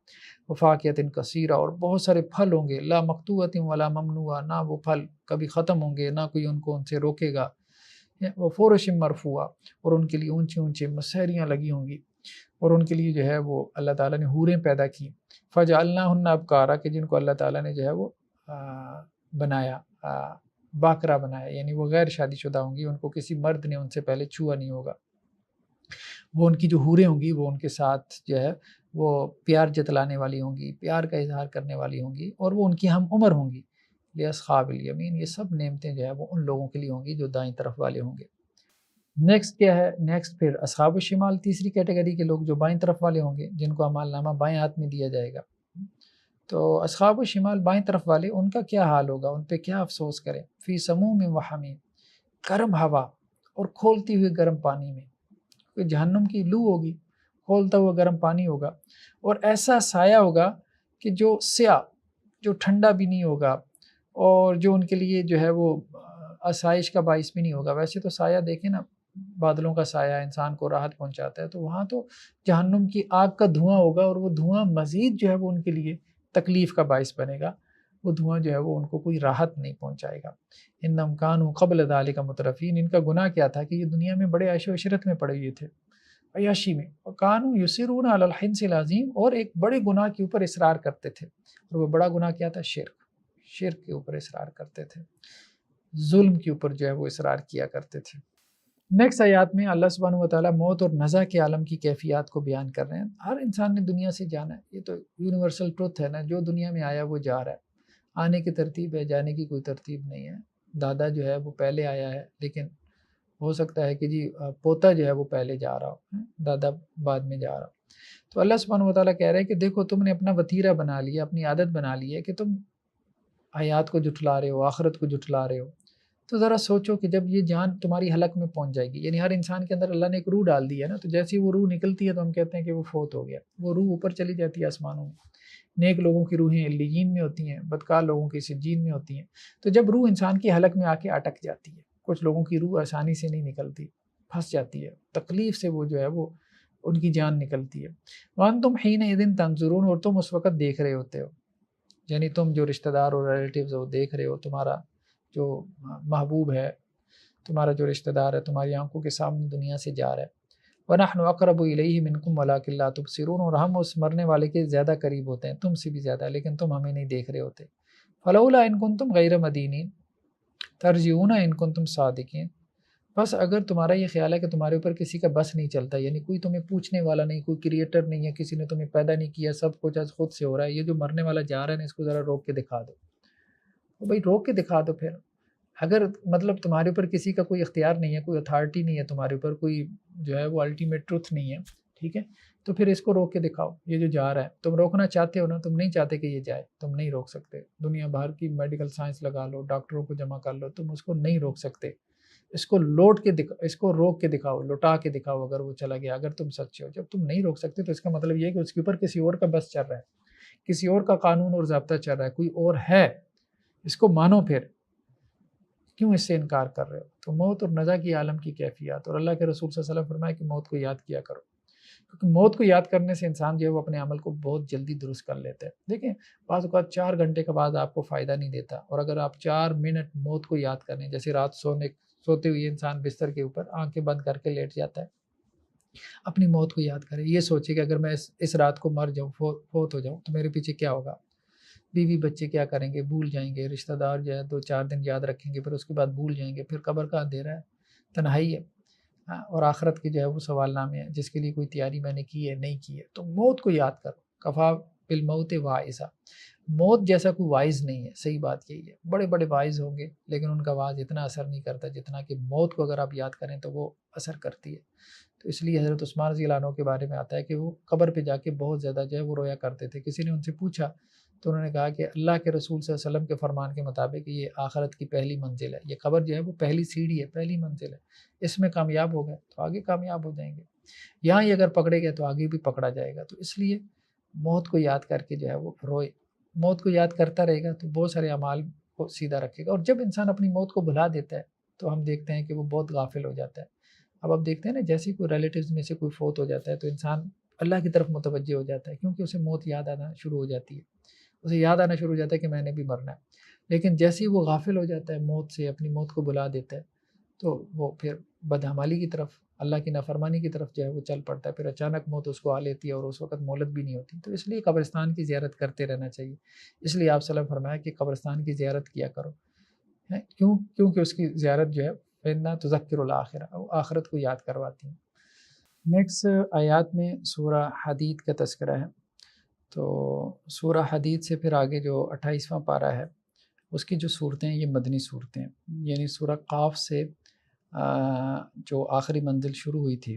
وفاکہۃ کثیرہ، اور بہت سارے پھل ہوں گے، لا مقطوعۃ ولا ممنوعہ، نہ وہ پھل کبھی ختم ہوں گے نہ کوئی ان کو ان سے روکے گا۔ وہ فرش مرفوعہ، اور ان کے لیے اونچی اونچی مسحریاں لگی ہوں گی، اور ان کے لیے جو ہے وہ اللہ تعالیٰ نے حوریں پیدا کی، فجعلناہن ابکارا، کہ جن کو اللہ تعالیٰ نے جو ہے وہ بنایا، باکرا بنایا، یعنی وہ غیر شادی شدہ ہوں گی، ان کو کسی مرد نے ان سے پہلے چھوا نہیں ہوگا۔ وہ ان کی جو حوریں ہوں گی وہ ان کے ساتھ جو ہے وہ پیار جتلانے والی ہوں گی، پیار کا اظہار کرنے والی ہوں گی، اور وہ ان کی ہم عمر ہوں گی۔ لاصحاب الیمین، یہ سب نعمتیں جو ہے وہ ان لوگوں کے لیے ہوں گی جو دائیں طرف والے ہوں گے۔ نیکسٹ کیا ہے؟ نیکسٹ پھر اصحاب الشمال، تیسری کیٹیگری کے لوگ جو بائیں طرف والے ہوں گے، جن کو اعمال نامہ بائیں ہاتھ میں دیا جائے گا۔ تو اصحاب الشمال، بائیں طرف والے، ان کا کیا حال ہوگا، ان پہ کیا افسوس کریں؟ فی سموم و حمیم، گرم ہوا اور کھولتی ہوئی گرم پانی میں، کوئی جہنم کی لو ہوگی، کھولتا ہوا گرم پانی ہوگا، اور ایسا سایہ ہوگا کہ جو سیاہ، جو ٹھنڈا بھی نہیں ہوگا، اور جو ان کے لیے جو ہے وہ آسائش کا باعث بھی نہیں ہوگا۔ ویسے تو سایہ دیکھیں نا، بادلوں کا سایہ انسان کو راحت پہنچاتا ہے، تو وہاں تو جہنم کی آگ کا دھواں ہوگا، اور وہ دھواں مزید جو ہے وہ ان کے لیے تکلیف کا باعث بنے گا، وہ دھواں جو ہے وہ ان کو کوئی راحت نہیں پہنچائے گا۔ انہم کانوا قبل ذلک مترفین، ان کا گناہ کیا تھا کہ یہ دنیا میں بڑے عیش و عشرت میں پڑے ہوئے تھے، عیاشی میں، وکانوا یصرون علی الحنث العظیم، اور ایک بڑے گناہ کے اوپر اصرار کرتے تھے، اور وہ بڑا گناہ کیا تھا؟ شرک کے اوپر اصرار کرتے تھے، ظلم کے اوپر جو ہے وہ اصرار کیا کرتے تھے۔ نیکسٹ آیات میں اللہ سبحانہ و تعالیٰ موت اور نزع کے عالم کی کیفیات کو بیان کر رہے ہیں۔ ہر انسان نے دنیا سے جانا ہے، یہ تو یونیورسل ٹروتھ ہے نا، جو دنیا میں آیا وہ جا رہا ہے، آنے کی ترتیب ہے، جانے کی کوئی ترتیب نہیں ہے۔ دادا جو ہے وہ پہلے آیا ہے، لیکن ہو سکتا ہے کہ جی پوتا جو ہے وہ پہلے جا رہا ہو، دادا بعد میں جا رہا ہو۔ تو اللہ سبحانہ و تعالیٰ کہہ رہے ہیں کہ دیکھو تم نے اپنا وتیرہ بنا لیا، اپنی عادت بنا لی ہے کہ تم حیات کو جھٹلا رہے ہو، آخرت کو جھٹلا رہے ہو۔ تو ذرا سوچو کہ جب یہ جان تمہاری حلق میں پہنچ جائے گی، یعنی ہر انسان کے اندر اللہ نے ایک روح ڈال دی ہے نا، تو جیسی وہ روح نکلتی ہے تو ہم کہتے ہیں کہ وہ فوت ہو گیا، وہ روح اوپر چلی جاتی ہے آسمانوں میں۔ نیک لوگوں کی روحیں علیین میں ہوتی ہیں، بدکار لوگوں کی سجین میں ہوتی ہیں۔ تو جب روح انسان کی حلق میں آ کے اٹک جاتی ہے، کچھ لوگوں کی روح آسانی سے نہیں نکلتی، پھنس جاتی ہے، تکلیف سے وہ جو ہے وہ ان کی جان نکلتی ہے۔ وَأَنْتُمْ حِينَئِذٍ تَنظُرُونَ، اور تم اس وقت دیکھ رہے ہوتے ہو، یعنی تم جو رشتہ دار اور ریلیٹیوز ہو دیکھ رہے ہو، تمہارا جو محبوب ہے، تمہارا جو رشتہ دار ہے تمہاری آنکھوں کے سامنے دنیا سے جا رہا ہے۔ وَنَحْنُ أَقْرَبُ إِلَيْهِ مِنْكُمْ وَلَٰكِن لَا تُبْصِرُونَ، اور ہم اس مرنے والے کے زیادہ قریب ہوتے ہیں، تم سے بھی زیادہ، لیکن تم ہمیں نہیں دیکھ رہے ہوتے۔ فَلَوْلَا إِن كُنتُمْ غَيْرَ مَدِينِينَ تَرْجِعُونَ إِن كُنتُمْ صَادِقِينَ، بس اگر تمہارا یہ خیال ہے کہ تمہارے اوپر کسی کا بس نہیں چلتا، یعنی کوئی تمہیں پوچھنے والا نہیں، کوئی کریٹر نہیں ہے، کسی نے تمہیں پیدا نہیں کیا، سب کچھ از خود سے ہو رہا ہے، یہ جو مرنے والا جا رہا ہے نا، اس کو ذرا روک کے دکھا دو۔ تو بھائی روک کے دکھا دو پھر، اگر مطلب تمہارے اوپر کسی کا کوئی اختیار نہیں ہے، کوئی اتھارٹی نہیں ہے تمہارے اوپر، کوئی جو ہے وہ الٹیمیٹ ٹروتھ نہیں ہے، ٹھیک ہے، تو پھر اس کو روک کے دکھاؤ۔ یہ جو جا رہا ہے تم روکنا چاہتے ہو نا، تم نہیں چاہتے کہ یہ جائے، تم نہیں روک سکتے، دنیا بھر کی میڈیکل سائنس لگا لو، ڈاکٹروں کو جمع کر لو، تم اس کو نہیں روک سکتے۔ اس کو اس کو روک کے دکھاؤ، لوٹا کے دکھاؤ اگر وہ چلا گیا، اگر تم سچے ہو۔ جب تم نہیں روک سکتے تو اس کا مطلب یہ ہے کہ اس کے اوپر کسی اور کا بس چل رہا ہے، کسی اور کا قانون اور ضابطہ چل رہا ہے، کوئی اور ہے، اس کو مانو پھر، کیوں اس سے انکار کر رہے ہو؟ تو موت اور نزع کی عالم کی کیفیات، اور اللہ کے رسول صلی اللہ علیہ وسلم فرمایا کہ موت کو یاد کیا کرو، کیونکہ موت کو یاد کرنے سے انسان جو ہے وہ اپنے عمل کو بہت جلدی درست کر لیتا ہے۔ دیکھیں بعض اوقات 4 گھنٹے کا بعد آپ کو فائدہ نہیں دیتا، اور اگر آپ 4 منٹ موت کو یاد کریں، جیسے رات سوتے ہوئے انسان بستر کے اوپر آنکھیں بند کر کے لیٹ جاتا ہے، اپنی موت کو یاد کریں، یہ سوچے کہ اگر میں اس رات کو مر جاؤں، فوت ہو جاؤں، تو میرے پیچھے کیا ہوگا، بیوی بچے کیا کریں گے، بھول جائیں گے، رشتہ دار جو ہے 2-4 دن یاد رکھیں گے، پھر اس کے بعد بھول جائیں گے، پھر قبر کا اندھیرا ہے، تنہائی ہے، اور آخرت کے جو ہے وہ سوال نامے ہیں جس کے لیے کوئی تیاری میں نے کی ہے نہیں کی ہے۔ تو موت کو یاد کرو، کفا بالموت واعظا، موت جیسا کوئی وائز نہیں ہے، صحیح بات یہی ہے، بڑے بڑے وائز ہوں گے لیکن ان کا واعظ اتنا اثر نہیں کرتا جتنا کہ موت کو اگر آپ یاد کریں تو وہ اثر کرتی ہے۔ تو اس لیے حضرت عثمان رضی اللہ عنہ کے بارے میں آتا ہے کہ وہ قبر پہ جا کے بہت زیادہ جو ہے وہ رویا کرتے تھے۔ کسی نے ان سے پوچھا تو انہوں نے کہا کہ اللہ کے رسول صلی اللہ علیہ وسلم کے فرمان کے مطابق یہ آخرت کی پہلی منزل ہے، یہ قبر جو ہے وہ پہلی سیڑھی ہے، پہلی منزل ہے، اس میں کامیاب ہو گئے تو آگے کامیاب ہو جائیں گے، یہاں ہی اگر پکڑے گئے تو آگے بھی پکڑا جائے گا۔ تو اس لیے موت کو یاد کر کے جو ہے وہ روئے، موت کو یاد کرتا رہے گا تو بہت سارے اعمال کو سیدھا رکھے گا۔ اور جب انسان اپنی موت کو بھلا دیتا ہے تو ہم دیکھتے ہیں کہ وہ بہت غافل ہو جاتا ہے۔ اب آپ دیکھتے ہیں نا، جیسے ہی کوئی ریلیٹیوز میں سے کوئی فوت ہو جاتا ہے تو انسان اللہ کی طرف متوجہ ہو جاتا ہے، کیونکہ اسے موت یاد آنا شروع ہو جاتی ہے، اسے یاد آنا شروع ہو جاتا ہے کہ میں نے بھی مرنا ہے۔ لیکن جیسے ہی وہ غافل ہو جاتا ہے موت سے، اپنی موت کو بلا دیتا ہے، تو وہ پھر بدعمالی کی طرف، اللہ کی نافرمانی کی طرف جو ہے وہ چل پڑتا ہے، پھر اچانک موت اس کو آ لیتی ہے اور اس وقت مہلت بھی نہیں ہوتی۔ تو اس لیے قبرستان کی زیارت کرتے رہنا چاہیے۔ اس لیے آپ صلی اللہ علیہ وسلم فرمایا کہ قبرستان کی زیارت کیا کرو، کیونکہ اس کی زیارت جو ہے فإنها تذکر الآخرہ، وہ آخرت کو یاد کرواتی ہیں۔ نیکسٹ آیات میں سورہ حدید کا تذکرہ ہے۔ تو سورہ حدید سے پھر آگے جو 28واں پارہ ہے اس کی جو صورتیں ہیں یہ مدنی صورتیں ہیں، یعنی سورہ قاف سے جو آخری منزل شروع ہوئی تھی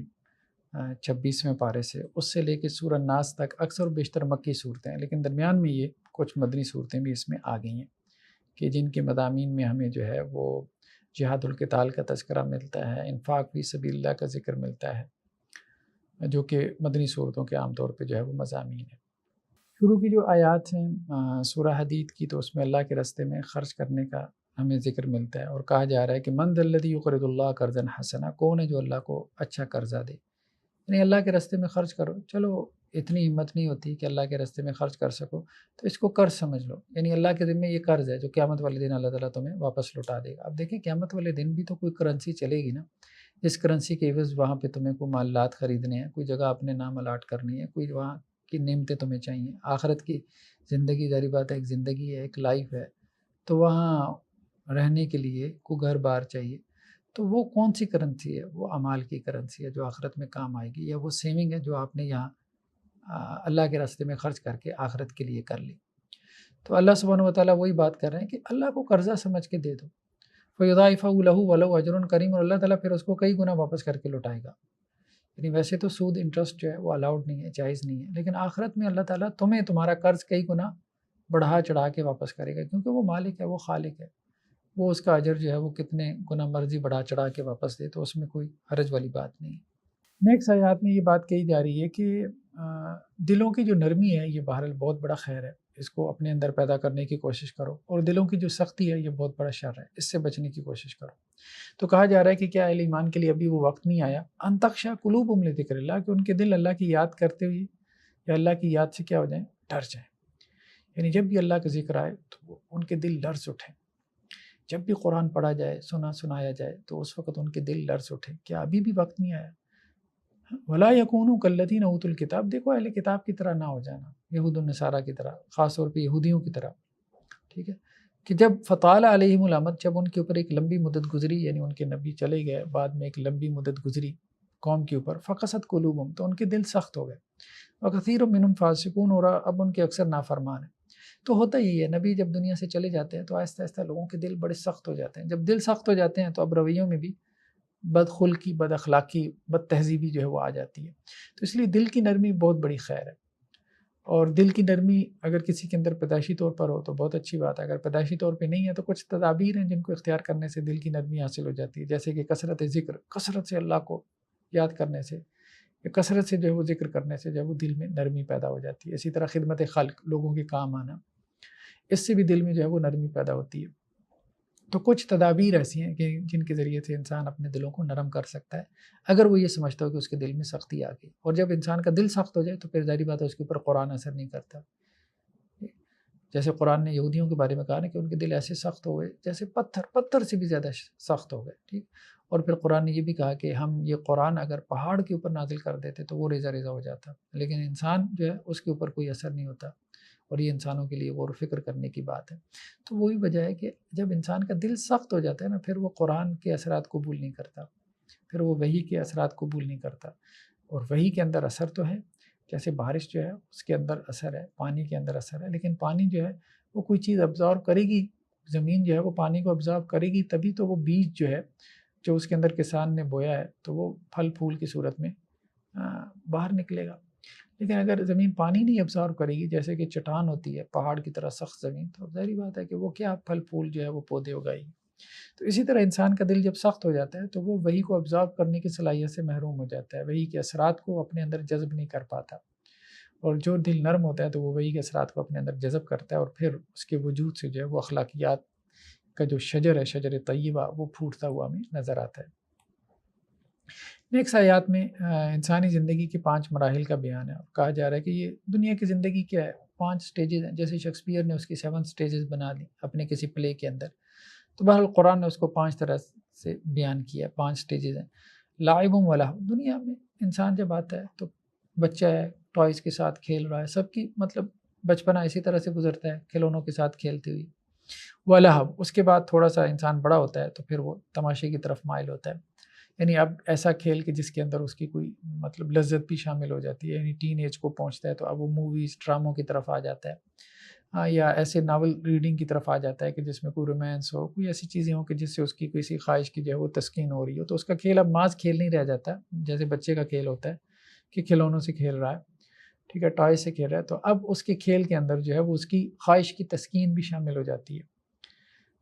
26ویں پارے سے، اس سے لے کے سورہ ناس تک اکثر و بیشتر مکی صورتیں ہیں، لیکن درمیان میں یہ کچھ مدنی صورتیں بھی اس میں آ گئی ہیں کہ جن کے مضامین میں ہمیں جو ہے وہ جہاد القتال کا تذکرہ ملتا ہے، انفاق فی سبیل اللہ کا ذکر ملتا ہے، جو کہ مدنی صورتوں کے عام طور پہ جو ہے وہ مضامین ہیں۔ شروع کی جو آیات ہیں سورہ حدید کی، تو اس میں اللہ کے راستے میں خرچ کرنے کا ہمیں ذکر ملتا ہے، اور کہا جا رہا ہے کہ من ذا الذی یقرض اللہ قرضا حسنا، کون ہے جو اللہ کو اچھا قرضہ دے، یعنی اللہ کے راستے میں خرچ کرو۔ چلو اتنی ہمت نہیں ہوتی کہ اللہ کے راستے میں خرچ کر سکو تو اس کو قرض سمجھ لو، یعنی اللہ کے ذمہ یہ قرض ہے جو قیامت والے دن اللہ تعالیٰ تمہیں واپس لوٹا دے گا۔ اب دیکھیں قیامت والے دن بھی تو کوئی کرنسی چلے گی نا، اس کرنسی کے عوض وہاں پہ تمہیں کوئی معلات خریدنے ہیں، کوئی جگہ اپنے نام الاٹ کرنی ہے، کوئی وہاں کی نعمتیں تمہیں چاہیے۔ آخرت کی زندگی ظاہر بات ہے، ایک زندگی ہے، ایک لائف ہے، تو وہاں رہنے کے لیے کوئی گھر بار چاہیے۔ تو وہ کون سی کرنسی ہے؟ وہ اعمال کی کرنسی ہے جو آخرت میں کام آئے گی، یا وہ سیونگ ہے جو آپ نے یہاں اللہ کے راستے میں خرچ کر کے آخرت کے لیے کر لی۔ تو اللہ سبحانہ و تعالیٰ وہی بات کر رہے ہیں کہ اللہ کو قرضہ سمجھ کے دے دو، فَيُضَاعِفَهُ لَهُ وَلَهُ أَجْرٌ كَرِيمٌ، اور اللہ تعالیٰ پھر اس کو کئی گنا واپس کر کے لوٹائے گا۔ یعنی ویسے تو سود انٹرسٹ جو ہے وہ الاؤڈ نہیں ہے، جائز نہیں ہے، لیکن آخرت میں اللہ تعالیٰ تمہیں تمہارا قرض کئی گنا بڑھا چڑھا کے واپس کرے گا، کیونکہ وہ مالک ہے، وہ خالق ہے، وہ اس کا اجر جو ہے وہ کتنے گنا مرضی بڑھا چڑھا کے واپس دے، تو اس میں کوئی حرج والی بات نہیں ہے۔ نیکسٹ آیات میں یہ بات کہی جا رہی ہے کہ دلوں کی جو نرمی ہے یہ بہرحال بہت بڑا خیر ہے، اس کو اپنے اندر پیدا کرنے کی کوشش کرو، اور دلوں کی جو سختی ہے یہ بہت بڑا شر ہے، اس سے بچنے کی کوشش کرو۔ تو کہا جا رہا ہے کہ کیا اہل ایمان کے لیے ابھی وہ وقت نہیں آیا ان تخشع قلوبہم لذکر اللہ، کہ ان کے دل اللہ کی یاد کرتے ہوئے یا اللہ کی یاد سے کیا ہو جائیں؟ ڈر جائیں۔ یعنی جب بھی اللہ کا ذکر آئے تو ان کے دل لرز اٹھیں، جب بھی قرآن پڑھا جائے، سنایا جائے تو اس وقت ان کے دل لرز اٹھیں۔ کیا ابھی بھی وقت نہیں آیا؟ وَلَا يَكُونُوا كَالَّذِينَ أُوتُوا الْكِتَابَ، دیکھو اہل کتاب کی طرح نہ ہو جانا، یہود النصارہ کی طرح، خاص طور پہ یہودیوں کی طرح، ٹھیک ہے، کہ جب فطال علیہم الامد، جب ان کے اوپر ایک لمبی مدت گزری، یعنی ان کے نبی چلے گئے، بعد میں ایک لمبی مدت گزری قوم کے اوپر، فقست قلوبہم، تو ان کے دل سخت ہو گئے، وکثیر منہم فاسقون، اور اب ان کے اکثر نافرمان ہیں۔ تو ہوتا ہی ہے، نبی جب دنیا سے چلے جاتے ہیں تو آہستہ آہستہ لوگوں کے دل بڑے سخت ہو جاتے ہیں، جب دل سخت ہو جاتے ہیں تو اب رویوں میں بھی بدخلقی، بد اخلاقی، بد تہذیبی جو ہے وہ آ جاتی ہے۔ تو اس لیے دل کی نرمی بہت بڑی خیر ہے، اور دل کی نرمی اگر کسی کے اندر پیدائشی طور پر ہو تو بہت اچھی بات ہے، اگر پیدائشی طور پہ نہیں ہے تو کچھ تدابیر ہیں جن کو اختیار کرنے سے دل کی نرمی حاصل ہو جاتی ہے، جیسے کہ کثرت ذکر، کثرت سے اللہ کو یاد کرنے سے، یا کثرت سے جو ہے وہ ذکر کرنے سے جو ہے وہ دل میں نرمی پیدا ہو جاتی ہے۔ اسی طرح خدمت خلق، لوگوں کے کام آنا، اس سے بھی دل میں جو ہے وہ نرمی پیدا ہوتی ہے۔ تو کچھ تدابیر ایسی ہیں کہ جن کے ذریعے سے انسان اپنے دلوں کو نرم کر سکتا ہے، اگر وہ یہ سمجھتا ہو کہ اس کے دل میں سختی آ گئی، اور جب انسان کا دل سخت ہو جائے تو پھر ظاہری بات ہے اس کے اوپر قرآن اثر نہیں کرتا۔ جیسے قرآن نے یہودیوں کے بارے میں کہا نا کہ ان کے دل ایسے سخت ہو گئے جیسے پتھر سے بھی زیادہ سخت ہو گئے، ٹھیک، اور پھر قرآن نے یہ بھی کہا کہ ہم یہ قرآن اگر پہاڑ کے اوپر نازل کر دیتے تو وہ ریزہ ریزہ ہو جاتا، لیکن انسان جو ہے اس کے اوپر کوئی اثر نہیں ہوتا، اور یہ انسانوں کے لیے غور و فکر کرنے کی بات ہے۔ تو وہی وجہ ہے کہ جب انسان کا دل سخت ہو جاتا ہے نا، پھر وہ قرآن کے اثرات قبول نہیں کرتا، پھر وہ وحی کے اثرات قبول نہیں کرتا، اور وحی کے اندر اثر تو ہے، جیسے بارش جو ہے اس کے اندر اثر ہے، پانی کے اندر اثر ہے، لیکن پانی جو ہے وہ کوئی چیز ابزارو کرے گی، زمین جو ہے وہ پانی کو ابزارو کرے گی، تبھی تو وہ بیج جو ہے جو اس کے اندر کسان نے بویا ہے تو وہ پھل پھول کی صورت میں باہر نکلے گا۔ لیکن اگر زمین پانی نہیں ابزارو کرے گی، جیسے کہ چٹان ہوتی ہے، پہاڑ کی طرح سخت زمین، تو ظاہری بات ہے کہ وہ کیا پھل پھول جو ہے وہ پودے اگائے گی۔ تو اسی طرح انسان کا دل جب سخت ہو جاتا ہے تو وہ وحی کو ابزارو کرنے کی صلاحیت سے محروم ہو جاتا ہے، وحی کے اثرات کو اپنے اندر جذب نہیں کر پاتا، اور جو دل نرم ہوتا ہے تو وہ وحی کے اثرات کو اپنے اندر جذب کرتا ہے، اور پھر اس کے وجود سے جو ہے وہ اخلاقیات کا جو شجر ہے، شجر طیبہ، وہ پھوٹتا ہوا ہمیں نظر آتا ہے۔ نیکسٹ آیات میں انسانی زندگی کے 5 مراحل کا بیان ہے، اور کہا جا رہا ہے کہ یہ دنیا کی زندگی کیا ہے، 5 سٹیجز ہیں، جیسے شیکسپیئر نے اس کی 7 سٹیجز بنا دی اپنے کسی پلے کے اندر، تو بہرحال قرآن نے اس کو 5 طرح سے بیان کیا، 5 سٹیجز ہیں۔ لعب و لہو، دنیا میں انسان جب آتا ہے تو بچہ ہے، ٹوائز کے ساتھ کھیل رہا ہے، سب کی مطلب بچپنا اسی طرح سے گزرتا ہے، کھلونوں کے ساتھ کھیلتے ہوئے، ولہو، اس کے بعد تھوڑا سا انسان بڑا ہوتا ہے تو پھر وہ تماشے کی طرف مائل ہوتا ہے، یعنی اب ایسا کھیل کہ جس کے اندر اس کی کوئی مطلب لذت بھی شامل ہو جاتی ہے، یعنی ٹین ایج کو پہنچتا ہے تو اب وہ موویز ڈراموں کی طرف آ جاتا ہے، یا ایسے ناول ریڈنگ کی طرف آ جاتا ہے کہ جس میں کوئی رومانس ہو، کوئی ایسی چیزیں ہوں کہ جس سے اس کی کسی خواہش کی جو ہے وہ تسکین ہو رہی ہو، تو اس کا کھیل اب ماز کھیل نہیں رہ جاتا جیسے بچے کا کھیل ہوتا ہے کہ کھلونوں سے کھیل رہا ہے، ٹھیک ہے، ٹوائے سے کھیل رہا ہے، تو اب اس کے کھیل کے اندر جو ہے وہ اس کی خواہش کی تسکین بھی شامل ہو جاتی ہے،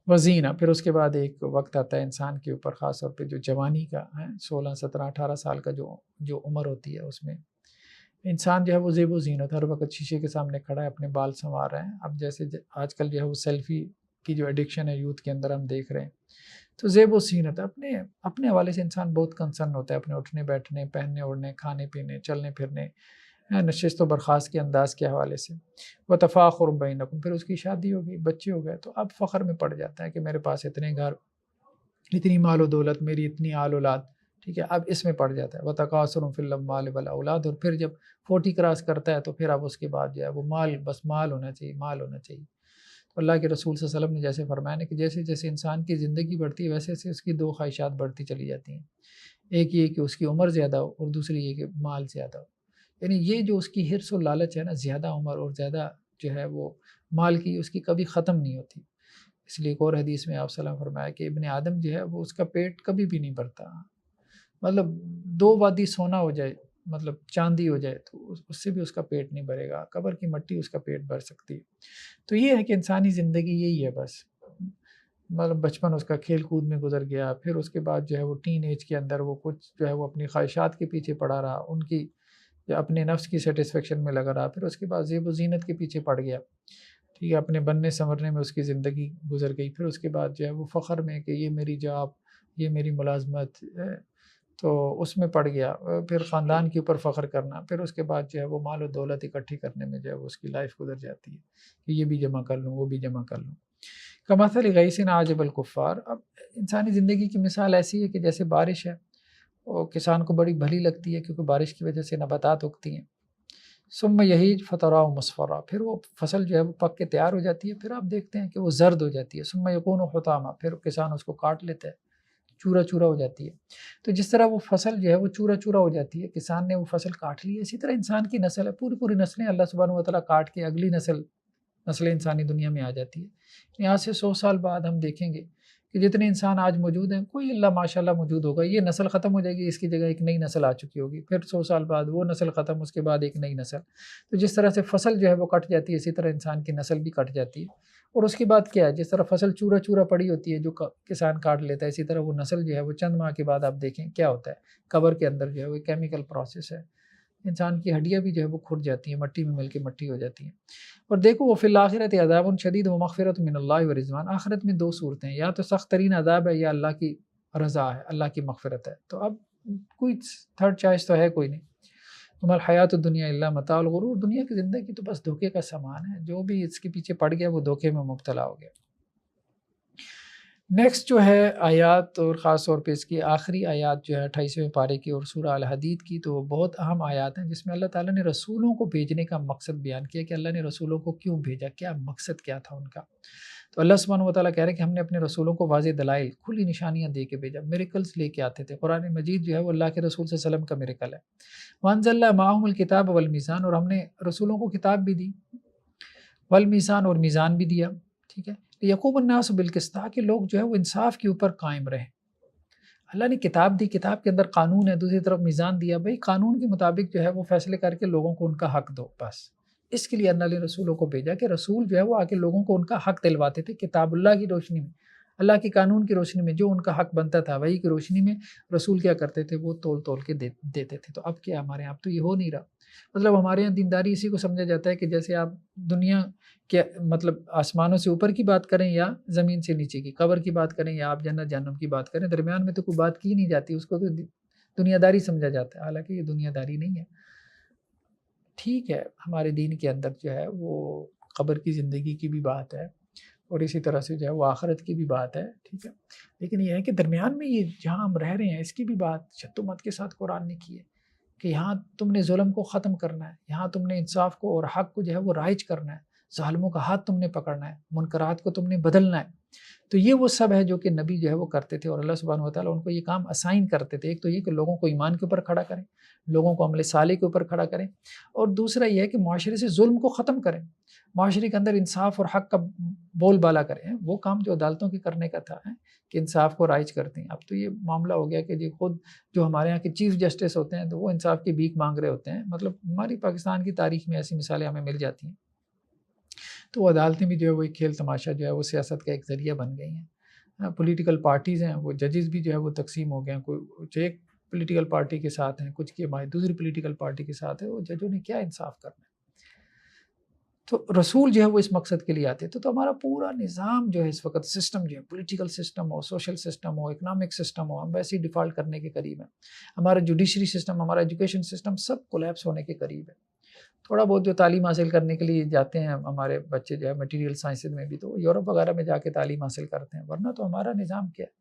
وزینہ، پھر اس کے بعد ایک وقت آتا ہے انسان کے اوپر، خاص طور پہ جو جوانی کا ہے، 16 17 18 سال کا جو عمر ہوتی ہے، اس میں انسان جو ہے وہ زیب و زینت، ہر وقت شیشے کے سامنے کھڑا ہے، اپنے بال سنوار رہے ہیں، اب جیسے آج کل جو ہے وہ سیلفی کی جو ایڈکشن ہے یوتھ کے اندر ہم دیکھ رہے ہیں، تو زیب و زینت اپنے حوالے سے انسان بہت کنسرن ہوتا ہے، اپنے اٹھنے بیٹھنے، پہننے اوڑھنے، کھانے پینے، چلنے پھرنے، نشست و برخاست کے انداز کے حوالے سے، وہ تفاخر بینکم، پھر اس کی شادی ہو گئی، بچے ہو گئے، تو اب فخر میں پڑ جاتا ہے کہ میرے پاس اتنے گھر، اتنی مال و دولت، میری اتنی آل اولاد، ٹھیک ہے، اب اس میں پڑ جاتا ہے، وتکاثر فی الاموال والاولاد، اور پھر جب 40 کراس کرتا ہے تو پھر اب اس کے بعد جو ہے وہ مال، بس مال ہونا چاہیے، مال ہونا چاہیے، تو اللہ کے رسول صلی اللہ علیہ وسلم نے جیسے فرمایا نا کہ جیسے جیسے انسان کی زندگی بڑھتی ہے ویسے ویسے اس کی دو خواہشات بڑھتی چلی جاتی ہیں. ایک یہ کہ اس کی عمر زیادہ ہو اور دوسری یہ کہ مال زیادہ ہو. یعنی یہ جو اس کی حرص و لالچ ہے نا، زیادہ عمر اور زیادہ جو ہے وہ مال کی، اس کی کبھی ختم نہیں ہوتی. اس لیے ایک اور حدیث میں آپ صلی اللہ علیہ وسلم فرمایا کہ ابن آدم جو ہے وہ اس کا پیٹ کبھی بھی نہیں بھرتا. مطلب 2 وادی سونا ہو جائے، مطلب چاندی ہو جائے تو اس سے بھی اس کا پیٹ نہیں بھرے گا. قبر کی مٹی اس کا پیٹ بھر سکتی ہے. تو یہ ہے کہ انسانی زندگی یہی ہے بس. مطلب بچپن اس کا کھیل کود میں گزر گیا، پھر اس کے بعد جو ہے وہ ٹین ایج کے اندر وہ کچھ جو ہے وہ اپنی خواہشات کے پیچھے پڑا رہا، ان کی یا اپنے نفس کی سیٹسفیکشن میں لگا رہا، پھر اس کے بعد زیب و زینت کے پیچھے پڑ گیا، ٹھیک ہے، اپنے بننے سنورنے میں اس کی زندگی گزر گئی. پھر اس کے بعد جو ہے وہ فخر میں کہ یہ میری جاب، یہ میری ملازمت، تو اس میں پڑ گیا. پھر خاندان کے اوپر فخر کرنا، پھر اس کے بعد جو ہے وہ مال و دولت اکٹھی کرنے میں جو ہے وہ اس کی لائف گزر جاتی ہے کہ یہ بھی جمع کر لوں، وہ بھی جمع کر لوں. کمثل غیث اعجب الکفار. اب انسانی زندگی کی مثال ایسی ہے کہ جیسے بارش ہے، اور کسان کو بڑی بھلی لگتی ہے کیونکہ بارش کی وجہ سے نباتات اگتی ہیں. ثم یہیج فتراء مصفرا. پھر وہ فصل جو ہے وہ پک کے تیار ہو جاتی ہے، پھر آپ دیکھتے ہیں کہ وہ زرد ہو جاتی ہے. ثم یکون حطاما. پھر کسان اس کو کاٹ لیتا ہے، چورا چورا ہو جاتی ہے. تو جس طرح وہ فصل جو ہے وہ چورا چورا ہو جاتی ہے، کسان نے وہ فصل کاٹ لی ہے، اسی طرح انسان کی نسل ہے، پوری پوری نسلیں اللہ سبحانہ و تعالیٰ کاٹ کے اگلی نسل انسانی دنیا میں آ جاتی ہے. یہاں سے 100 سال بعد ہم دیکھیں گے کہ جتنے انسان آج موجود ہیں، کوئی اللہ ماشاءاللہ موجود ہوگا، یہ نسل ختم ہو جائے گی، اس کی جگہ ایک نئی نسل آ چکی ہوگی. پھر 100 سال بعد وہ نسل ختم، اس کے بعد ایک نئی نسل. تو جس طرح سے فصل جو ہے وہ کٹ جاتی ہے، اسی طرح انسان کی نسل بھی کٹ جاتی ہے. اور اس کے بعد کیا ہے، جس طرح فصل چورا چورا پڑی ہوتی ہے جو کسان کاٹ لیتا ہے، اسی طرح وہ نسل جو ہے وہ چند ماہ کے بعد آپ دیکھیں کیا ہوتا ہے، قبر کے اندر جو ہے وہ کیمیکل پروسیس ہے، انسان کی ہڈیاں بھی جو ہے وہ کھٹ جاتی ہیں، مٹی میں مل کے مٹی ہو جاتی ہیں. اور دیکھو وہ فی الآخرت عذاب شدید و مغفرت من اللہ و رضوان. آخرت میں 2 صورتیں ہیں، یا تو سخت ترین عذاب ہے یا اللہ کی رضا ہے، اللہ کی مغفرت ہے. تو اب کوئی تھرڈ چوائس تو ہے کوئی نہیں. وما الحیات الدنیا الا متاع الغرور. دنیا کی زندگی تو بس دھوکے کا سامان ہے، جو بھی اس کے پیچھے پڑ گیا وہ دھوکے میں مبتلا ہو گیا. نیکسٹ جو ہے آیات، اور خاص طور پہ اس کی آخری آیات جو ہے 28ویں پارے کی اور سورہ الحدید کی، تو بہت اہم آیات ہیں جس میں اللہ تعالیٰ نے رسولوں کو بھیجنے کا مقصد بیان کیا کہ اللہ نے رسولوں کو کیوں بھیجا، کیا مقصد کیا تھا ان کا. تو اللہ سبحانہ و تعالیٰ کہہ رہے ہیں کہ ہم نے اپنے رسولوں کو واضح دلائل، کھلی نشانیاں دے کے بھیجا، میریکلز لے کے آتے تھے. قرآن مجید جو ہے وہ اللہ کے رسول صلی اللہ علیہ وسلم کا میریکل ہے. وانزلنا معهم الکتاب والمیزان. اور ہم نے رسولوں کو کتاب بھی دی، والمیزان، اور میزان بھی دیا، ٹھیک ہے. یقوم الناس بالقسط، کہ لوگ جو ہے وہ انصاف کے اوپر قائم رہیں. اللہ نے کتاب دی، کتاب کے اندر قانون ہے، دوسری طرف میزان دیا، بھائی قانون کے مطابق جو ہے وہ فیصلے کر کے لوگوں کو ان کا حق دو. بس اس کے لیے اللہ نے رسولوں کو بھیجا کہ رسول جو ہے وہ آ کے لوگوں کو ان کا حق دلواتے تھے کتاب اللہ کی روشنی میں، اللہ کی قانون کی روشنی میں. جو ان کا حق بنتا تھا وہی کی روشنی میں رسول کیا کرتے تھے، وہ تول تول کے دیتے تھے. تو اب کیا ہمارے یہاں تو یہ ہو نہیں رہا. مطلب ہمارے یہاں دینداری اسی کو سمجھا جاتا ہے کہ جیسے آپ دنیا کے مطلب آسمانوں سے اوپر کی بات کریں یا زمین سے نیچے کی، قبر کی بات کریں یا آپ جنت جہنم کی بات کریں، درمیان میں تو کوئی بات کی نہیں جاتی، اس کو تو دنیا داری سمجھا جاتا ہے. حالانکہ یہ دنیا داری نہیں ہے. ٹھیک ہے، ہمارے دین کے اندر جو ہے وہ قبر کی زندگی کی بھی بات ہے، اور اسی طرح سے جو ہے وہ آخرت کی بھی بات ہے، ٹھیک ہے. لیکن یہ ہے کہ درمیان میں یہ جہاں ہم رہ رہے ہیں اس کی بھی بات شدت کے ساتھ قرآن نے کی ہے کہ یہاں تم نے ظلم کو ختم کرنا ہے، یہاں تم نے انصاف کو اور حق کو جو ہے وہ رائج کرنا ہے، ظالموں کا ہاتھ تم نے پکڑنا ہے، منکرات کو تم نے بدلنا ہے. تو یہ وہ سب ہے جو کہ نبی جو ہے وہ کرتے تھے، اور اللہ سبحانہ و تعالیٰ ان کو یہ کام اسائن کرتے تھے. ایک تو یہ کہ لوگوں کو ایمان کے اوپر کھڑا کریں، لوگوں کو عمل صالح کے اوپر کھڑا کریں، اور دوسرا یہ ہے کہ معاشرے سے ظلم کو ختم کریں، معاشرے کے اندر انصاف اور حق کا بول بالا کریں. وہ کام جو عدالتوں کے کرنے کا تھا کہ انصاف کو رائج کرتے ہیں. اب تو یہ معاملہ ہو گیا کہ جی خود جو ہمارے یہاں کے چیف جسٹس ہوتے ہیں تو وہ انصاف کی بھیک مانگ رہے ہوتے ہیں. مطلب ہماری پاکستان کی تاریخ میں ایسی مثالیں ہمیں مل جاتی ہیں. تو عدالتیں بھی جو ہے وہ ایک کھیل تماشا جو ہے وہ سیاست کا ایک ذریعہ بن گئی ہیں. پولیٹیکل پارٹیز ہیں، وہ ججز بھی جو ہے وہ تقسیم ہو گئے ہیں، کوئی ایک پولیٹیکل پارٹی کے ساتھ ہیں، کچھ کی دوسری پولیٹیکل پارٹی کے ساتھ ہے. وہ ججوں نے کیا انصاف کرنا ہے. تو رسول جو ہے وہ اس مقصد کے لیے آتے تھے. تو ہمارا پورا نظام جو ہے اس وقت سسٹم جو ہے، پولیٹیکل سسٹم ہو، سوشل سسٹم ہو، اکنامک سسٹم ہو، ہم ویسے ہی ڈیفالٹ کرنے کے قریب ہیں. ہمارا جوڈیشری سسٹم، ہمارا ایجوکیشن سسٹم سب کولیپس ہونے کے قریب ہے. تھوڑا بہت جو تعلیم حاصل کرنے کے لیے جاتے ہیں ہمارے بچے جو ہے مٹیریل سائنسز میں بھی، تو یورپ وغیرہ میں جا کے تعلیم حاصل کرتے ہیں، ورنہ تو ہمارا نظام کیا ہے،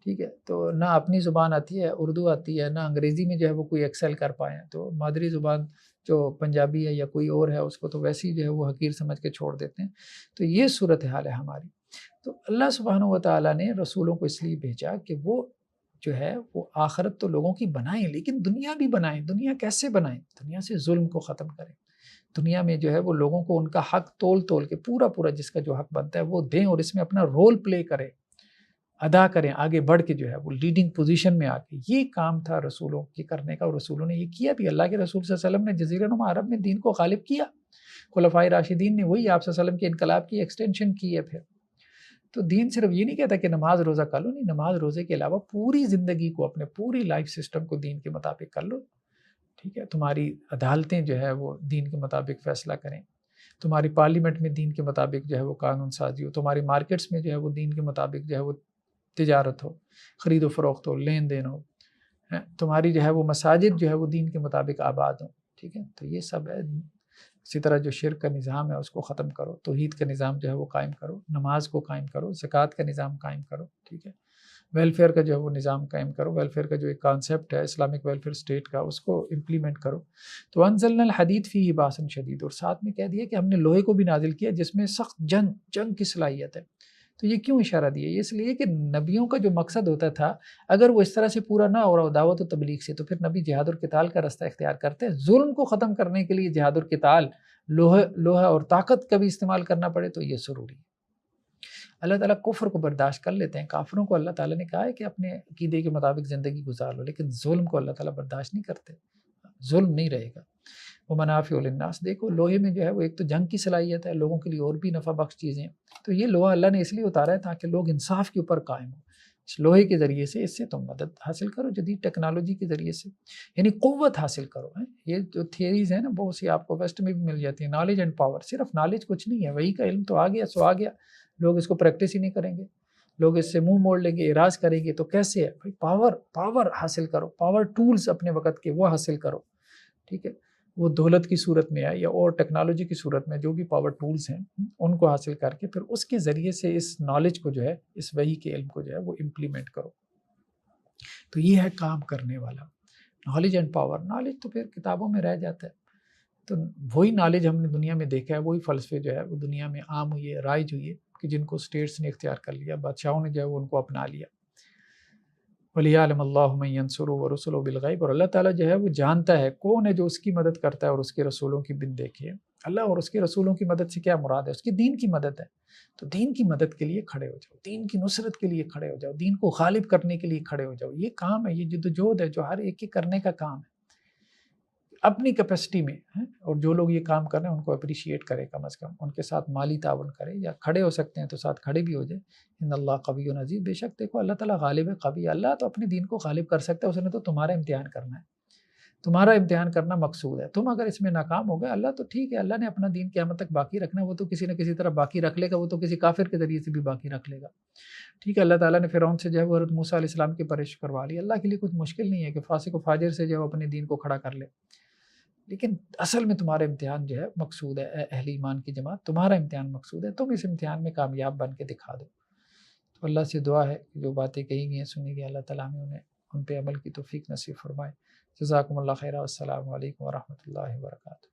ٹھیک ہے. تو نہ اپنی زبان آتی ہے، اردو آتی ہے، نہ انگریزی میں جو ہے وہ کوئی ایکسل کر پائے ہیں. تو مادری زبان جو پنجابی ہے یا کوئی اور ہے اس کو تو ویسے ہی جو ہے وہ حقیر سمجھ کے چھوڑ دیتے ہیں. تو یہ صورتحال ہے ہماری. تو اللہ سبحانہ و تعالیٰ نے رسولوں کو اس لیے بھیجا کہ وہ جو ہے وہ آخرت تو لوگوں کی بنائیں لیکن دنیا بھی بنائیں. دنیا کیسے بنائیں؟ دنیا سے ظلم کو ختم کریں. دنیا میں جو ہے وہ لوگوں کو ان کا حق تول کے پورا جس کا جو حق بنتا ہے وہ دیں اور اس میں اپنا رول پلے کریں، ادا کریں، آگے بڑھ کے جو ہے وہ لیڈنگ پوزیشن میں آ کے. یہ کام تھا رسولوں کے کرنے کا اور رسولوں نے یہ کیا بھی. اللہ کے رسول صلی اللہ علیہ وسلم نے جزیرہ نما عرب میں دین کو غالب کیا. خلفائے راشدین نے وہی آپ صلی اللہ علیہ وسلم کے انقلاب کی ایکسٹینشن کی ہے. پھر تو دین صرف یہ نہیں کہتا کہ نماز روزہ کر لو، نہیں، نماز روزے کے علاوہ پوری زندگی کو، اپنے پوری لائف سسٹم کو دین کے مطابق کر لو. ٹھیک ہے، تمہاری عدالتیں جو ہے وہ دین کے مطابق فیصلہ کریں، تمہاری پارلیمنٹ میں دین کے مطابق جو ہے وہ قانون سازی ہو، تمہاری مارکیٹس میں جو ہے وہ دین کے مطابق جو ہے وہ تجارت ہو، خرید و فروخت ہو، لین دین ہو، تمہاری جو ہے وہ مساجد جو ہے وہ دین کے مطابق آباد ہوں. ٹھیک ہے، تو یہ سب ہے. اسی طرح جو شرک کا نظام ہے اس کو ختم کرو، توحید کا نظام جو ہے وہ قائم کرو، نماز کو قائم کرو، زکوٰۃ کا نظام قائم کرو. ٹھیک ہے، ویلفیئر کا جو ہے وہ نظام قائم کرو. ویلفیئر کا جو ایک کانسیپٹ ہے اسلامک ویلفیئر اسٹیٹ کا، اس کو امپلیمنٹ کرو. تو انزلنا الحدید فیہ باس شدید، اور ساتھ میں کہہ دیا کہ ہم نے لوہے کو بھی نازل کیا جس میں سخت جنگ کی صلاحیت ہے. تو یہ کیوں اشارہ دیا؟ یہ اس لیے کہ نبیوں کا جو مقصد ہوتا تھا اگر وہ اس طرح سے پورا نہ ہو رہا ہو دعوت و تبلیغ سے، تو پھر نبی جہاد اور قتال کا راستہ اختیار کرتے ہیں. ظلم کو ختم کرنے کے لیے جہاد اور قتال، لوہا اور طاقت کا بھی استعمال کرنا پڑے تو یہ ضروری ہے. اللہ تعالیٰ کفر کو برداشت کر لیتے ہیں. کافروں کو اللہ تعالیٰ نے کہا ہے کہ اپنے عقیدے کے مطابق زندگی گزار لو، لیکن ظلم کو اللہ تعالیٰ برداشت نہیں کرتے. ظلم نہیں رہے گا. وہ منافع للناس، دیکھو لوہے میں جو ہے وہ ایک تو جنگ کی صلاحیت ہے، لوگوں کے لیے اور بھی نفع بخش چیزیں. تو یہ لوہا اللہ نے اس لیے اتارا ہے تاکہ لوگ انصاف کے اوپر قائم ہوں. اس لوہے کے ذریعے سے اس سے تم مدد حاصل کرو، جدید ٹیکنالوجی کے ذریعے سے یعنی قوت حاصل کرو. یہ جو تھیریز ہیں نا بہت سی آپ کو ویسٹ میں بھی مل جاتی ہیں. نالج اینڈ پاور، صرف نالج کچھ نہیں ہے، وہی کا علم تو آ گیا سو آ گیا. لوگ اس کو پریکٹس ہی نہیں کریں گے، لوگ اس سے منہ موڑ لیں گے، اعراض کریں گے. تو کیسے ہے بھائی؟ پاور حاصل کرو، پاور ٹولز اپنے وقت کے وہ حاصل کرو. ٹھیک ہے، وہ دولت کی صورت میں ہے یا اور ٹیکنالوجی کی صورت میں، جو بھی پاور ٹولز ہیں ان کو حاصل کر کے پھر اس کے ذریعے سے اس نالج کو جو ہے، اس وحی کے علم کو جو ہے وہ امپلیمنٹ کرو. تو یہ ہے کام کرنے والا نالج اینڈ پاور. نالج تو پھر کتابوں میں رہ جاتا ہے. تو وہی نالج ہم نے دنیا میں دیکھا ہے، وہی فلسفے جو ہے وہ دنیا میں عام ہوئی ہے، رائج ہوئی ہے، کہ جن کو اسٹیٹس نے اختیار کر لیا، بادشاہوں نے جو ہے وہ ان کو اپنا لیا. وَلِيَعْلَمَ اللَّهُ مَن يَنصُرُهُ وَرُسُلُهُ بِالْغَيْبِ، اور اللہ تعالیٰ جو ہے وہ جانتا ہے کون ہے جو اس کی مدد کرتا ہے اور اس کے رسولوں کی بن دیکھے. اللہ اور اس کے رسولوں کی مدد سے کیا مراد ہے؟ اس کے دین کی مدد ہے. تو دین کی مدد کے لیے کھڑے ہو جاؤ، دین کی نصرت کے لیے کھڑے ہو جاؤ، دین کو غالب کرنے کے لیے کھڑے ہو جاؤ. یہ کام ہے، یہ جدوجہد ہے جو ہر ایک کے کرنے کا کام ہے اپنی کیپیسٹی میں. اور جو لوگ یہ کام کر رہے ہیں ان کو اپریشیٹ کرے، کم از کم ان کے ساتھ مالی تعاون کرے، یا کھڑے ہو سکتے ہیں تو ساتھ کھڑے بھی ہو جائے. ان اللہ قوی عزیز، بے شک دیکھو اللہ تعالیٰ غالب ہے، قوی. اللہ تو اپنے دین کو غالب کر سکتا ہے، اس نے تو تمہارا امتحان کرنا ہے، تمہارا امتحان کرنا مقصود ہے. تم اگر اس میں ناکام ہو گئے، اللہ تو ٹھیک ہے، اللہ نے اپنا دین قیامت تک باقی رکھنا ہے، وہ تو کسی نہ کسی طرح باقی رکھ لے گا، وہ تو کسی کافر کے ذریعے سے بھی باقی رکھ لے گا. ٹھیک ہے، اللہ تعالیٰ نے فرعون سے جو ہے وہ حضرت موسیٰ علیہ السلام کی پرورش کروا لی. اللہ کے لیے کچھ مشکل نہیں ہے کہ فاسق و فاجر سے جو ہے اپنے دین کو کھڑا کر لے. لیکن اصل میں تمہارا امتحان جو ہے مقصود ہے. اہل ایمان کی جماعت، تمہارا امتحان مقصود ہے، تم اس امتحان میں کامیاب بن کے دکھا دو. تو اللہ سے دعا ہے کہ جو باتیں کہی گئی ہیں، سنی گئی، اللہ تعالیٰ ہمیں ان پہ عمل کی توفیق نصیب فرمائے. جزاکم اللہ خیر، السلام علیکم ورحمۃ اللہ وبرکاتہ.